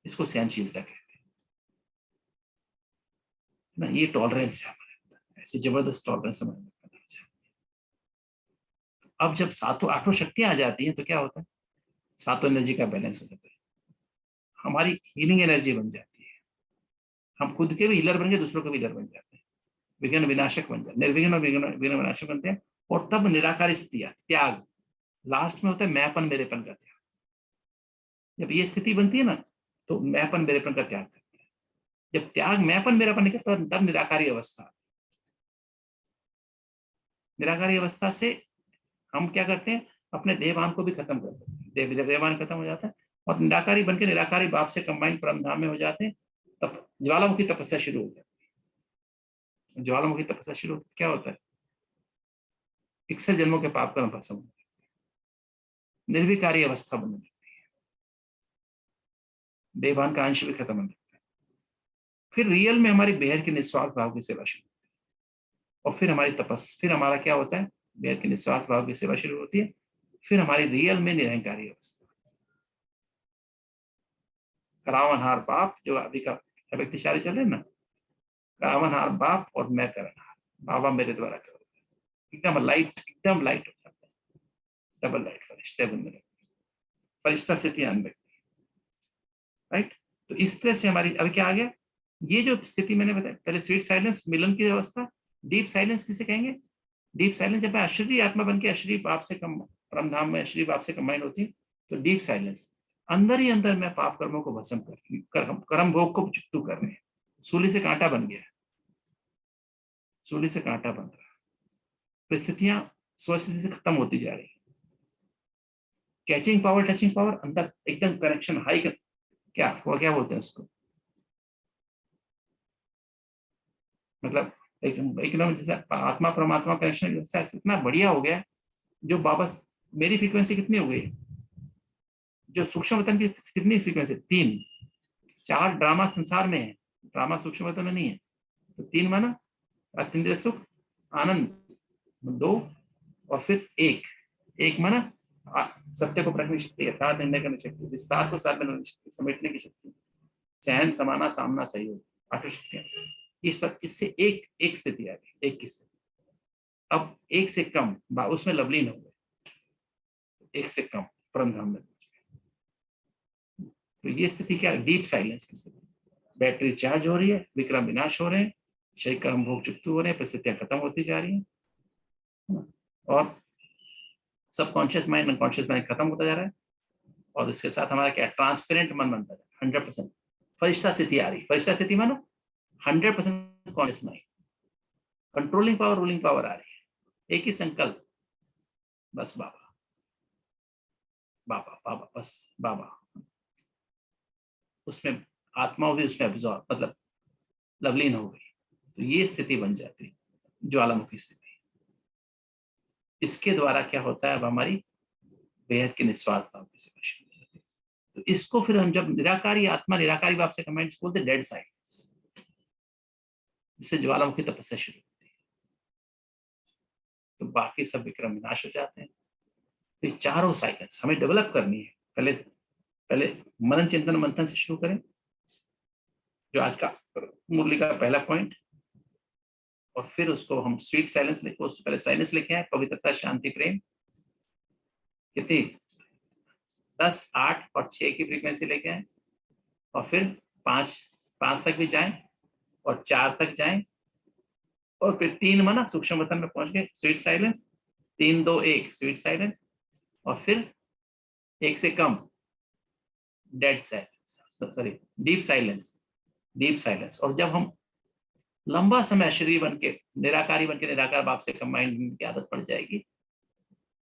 Speaker 1: इसको सहनशीलता कहते हैं ना। ये टॉलरेंस है हमारे अंदर, ऐसी जबरदस्त टॉलरेंस हमारे अंदर। अब जब सातों आठों शक्तियां आ जाती हैं तो क्या होता है? सातों एनर्जी का बैलेंस हो जाता है, हमारी हीलिंग एनर्जी बन जाती है। हम खुद के भी हीलर बन के दूसरों के भी हीलर बन जाते हैं, विघ्न विनाशक बन जाते, निर्विघ्न और विघ्न विनाशक बनते हैं। और तब निराकारी स्थिति, त्याग, लास्ट में होता है मैंपन मेरेपन का त्याग। जब ये स्थिति बनती है ना, तो मैंपन मेरेपन का त्याग करते हैं। जब त्याग मैंपन मेरापन नहीं करता, तब निराकारी अवस्था। निराकारी अवस्था से हम क्या करते हैं? अपने देहभान को भी खत्म कर देते हैं, देहभान खत्म हो जाता है, और निराकारी बनकर निराकारी बाप से कंबाइन परम धाम में हो जाते हैं। तब ज्वालामुखी तपस्या शुरू हो जाती है। ज्वालामुखी तपस्या शुरू होती, क्या होता है? 61 जन्मों के पाप कर्म भस्म हो, निर्विकारी अवस्था बनने लगती है, देहभान का अंश भी खत्म हो जाता है। फिर रियल में हमारी बेहद की निस्वार्थ भाव की सेवा शुरू, और फिर हमारी फिर हमारा क्या होता है? बेहद की निस्वार्थ भाव की सेवा शुरू होती है। फिर हमारी रियल में निरंकारी अवस्था, रावणहार बाप, जो अभी का व्यक्तिशाली चल रहे हैं ना, रावणहार बाप और मैं करणहार, बाबा मेरे द्वारा करो, एकदम लाइट हो जाता है, डबल लाइट फरिश्ते बनने लगते, फरिश्ता स्थिति आने लगती है, राइट? तो इस तरह से हमारी अभी क्या आ गया? ये जो स्थिति मैंने बताया, पहले स्वीट साइलेंस, मिलन की अवस्था। डीप साइलेंस किसे कहेंगे? डीप साइलेंस जब मैं अशरीरी आत्मा बन के अशरीरी बाप से कम, परम धाम में अशरीरी बाप से कंबाइन होती है, तो डीप साइलेंस। अंदर ही अंदर मैं पाप कर्मों को भस्म कर्म भोग को चुकतू कर रहे हैं। सूली से कांटा बन गया, सूली से कांटा बन रहा है, परिस्थितियां स्वस्थिति से खत्म होती जा रही है। कैचिंग पावर, टचिंग पावर, अंदर एकदम कनेक्शन हाई कर, क्या वो क्या बोलते हैं उसको, मतलब एकदम जैसे आत्मा परमात्मा कनेक्शन इतना बढ़िया हो गया। जो बाबा, मेरी फ्रीक्वेंसी कितनी हो गई? जो सूक्ष्म वतन की कितनी फ्रीक्वेंसी? 3। 4 ड्रामा संसार में है, ड्रामा सूक्ष्म वतन में नहीं है। तो 3 माना अत्यंत सुख, आनंद 2, और फिर 1 माना सत्य को परखने की शक्ति, यथार्थ निर्णय करने की शक्ति, विस्तार को साथ में समेटने की शक्ति, सहन, समाना, सामना, सहयोग, 8 शक्तियां। ये सब इससे एक एक स्थिति आ गई, एक की स्थिति। अब 1 से कम उसमें लवलीन हो गए, 1 से कम परम धाम में। तो ये स्थिति क्या? डीप साइलेंस की स्थिति। बैटरी चार्ज हो रही है, विक्रम विनाश हो रहे हैं, शरीर कर्म भोग चुकतू हो रहे हैं, परिस्थितियां खत्म होती जा रही हैं, और सबकॉन्शियस माइंड, अनकॉन्शियस माइंड खत्म होता जा रहा है। और इसके साथ हमारा क्या? ट्रांसपेरेंट मन बनता है, 100% फरिश्ता स्थिति आ रही। फरिश्ता स्थिति मानो 100% conscious mind, controlling power, ruling power आ रही है। एक ही संकल्प, बस बाबा बाबा बाबा, बस बाबा। उसमें आत्मा भी उसमें अब्सॉर्ब, मतलब लवलीन हो गई। तो ये स्थिति बन जाती है, ज्वालामुखी स्थिति। इसके द्वारा क्या होता है? अब हमारी बेहद की निस्वार्थ भाव की सेवा शुरू हो जाती है। तो इसको फिर हम जब निराकारी आत्मा, निराकारी भाव से कमेंट्स बोलते, डेड साइलेंस, जिससे ज्वालामुखी तपस्या शुरू होती है। तो बाकी सब विक्रम विनाश हो जाते हैं। तो ये चारों साइकिल्स हमें डेवलप करनी है। पहले पहले मनन चिंतन मंथन से शुरू करें, जो आज का मुरली का पहला पॉइंट, और फिर उसको हम स्वीट साइलेंस लिखो, उससे पहले साइलेंस लिखे हैं, पवित्रता, शांति, प्रेम, कितनी 10, 8 और 6 की फ्रीक्वेंसी लेके आए, और फिर 5 तक भी जाएं, और 4 तक जाएं, और फिर 3 माना सूक्ष्म वतन में पहुंच गए, स्वीट साइलेंस, 3, 2, 1 स्वीट साइलेंस, और फिर एक से कम dead silence, sorry deep silence, deep silence. और जब हम लंबा समय शरीर बन के निराकार भाव से कंबाइंड की आदत पड़ जाएगी,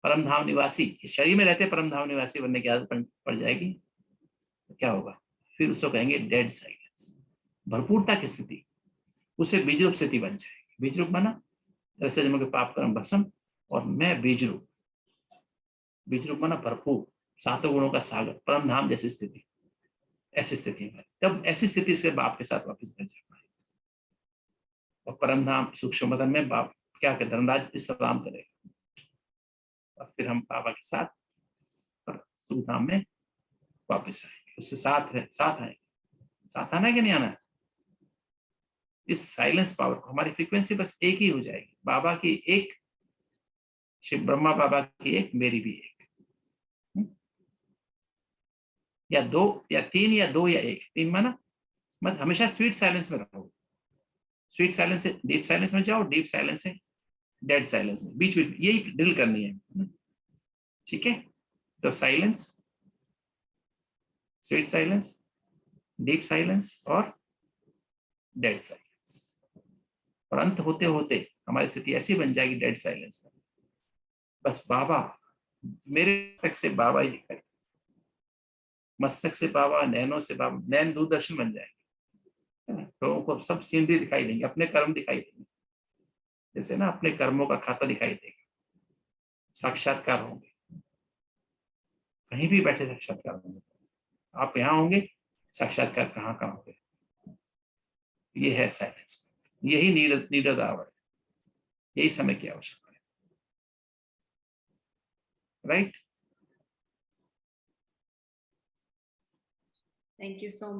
Speaker 1: परम धाम निवासी, इस शरीर में रहते परम धाम निवासी बनने की आदत पड़ जाएगी, तो क्या होगा? फिर उसको कहेंगे डेड साइलेंस, भरपूरता की स्थिति, उसे बीजरूप स्थिति बन जाएगी। बीजरूप माना ऐसे जन्म के पाप कर्म भस्म, और मैं बीजरूप, बीजरूप माना भरपूर, सातों गुणों का सागर, परम धाम जैसी स्थिति, ऐसी स्थिति में तब ऐसी स्थिति से बाप के साथ वापस बन जाए। और परम धाम सूक्ष्म बदन में बाप क्या कर धर्मराज विश्राम करेगा, और फिर हम बाबा के साथ सुख धाम में वापस आएंगे, उससे साथ आएंगे। साथ आना है कि नहीं आना है? इस साइलेंस पावर को, हमारी फ्रीक्वेंसी बस एक ही हो जाएगी, बाबा की एक, शिव ब्रह्मा बाबा की एक, मेरी भी एक, या दो या तीन, या दो या एक। तीन माना मत हमेशा स्वीट साइलेंस में रहो, स्वीट साइलेंस से डीप साइलेंस में जाओ, डीप साइलेंस से डेड साइलेंस में, बीच बीच यही ड्रिल करनी है। ठीक है, तो silence, sweet silence, deep silence और डेड साइलेंस। और अंत होते होते हमारी स्थिति ऐसी बन जाएगी डेड साइलेंस में, बस बाबा मेरे मस्तक से बाबा ही दिखाई, मस्तक से बाबा, नैनों से बाबा, नैन दूरदर्शन बन जाएंगे, लोगों को सब सीनरी दिखाई देंगे, अपने कर्म दिखाई देंगे, जैसे ना अपने कर्मों का खाता दिखाई देगा, साक्षात्कार होंगे, कहीं भी बैठे साक्षात्कार होंगे। आप यहाँ होंगे, साक्षात्कार कहाँ कहाँ होंगे। ये है साइलेंस, यही नीड आवर, यही समय की आवश्यकता है। Right?
Speaker 2: Thank you so much.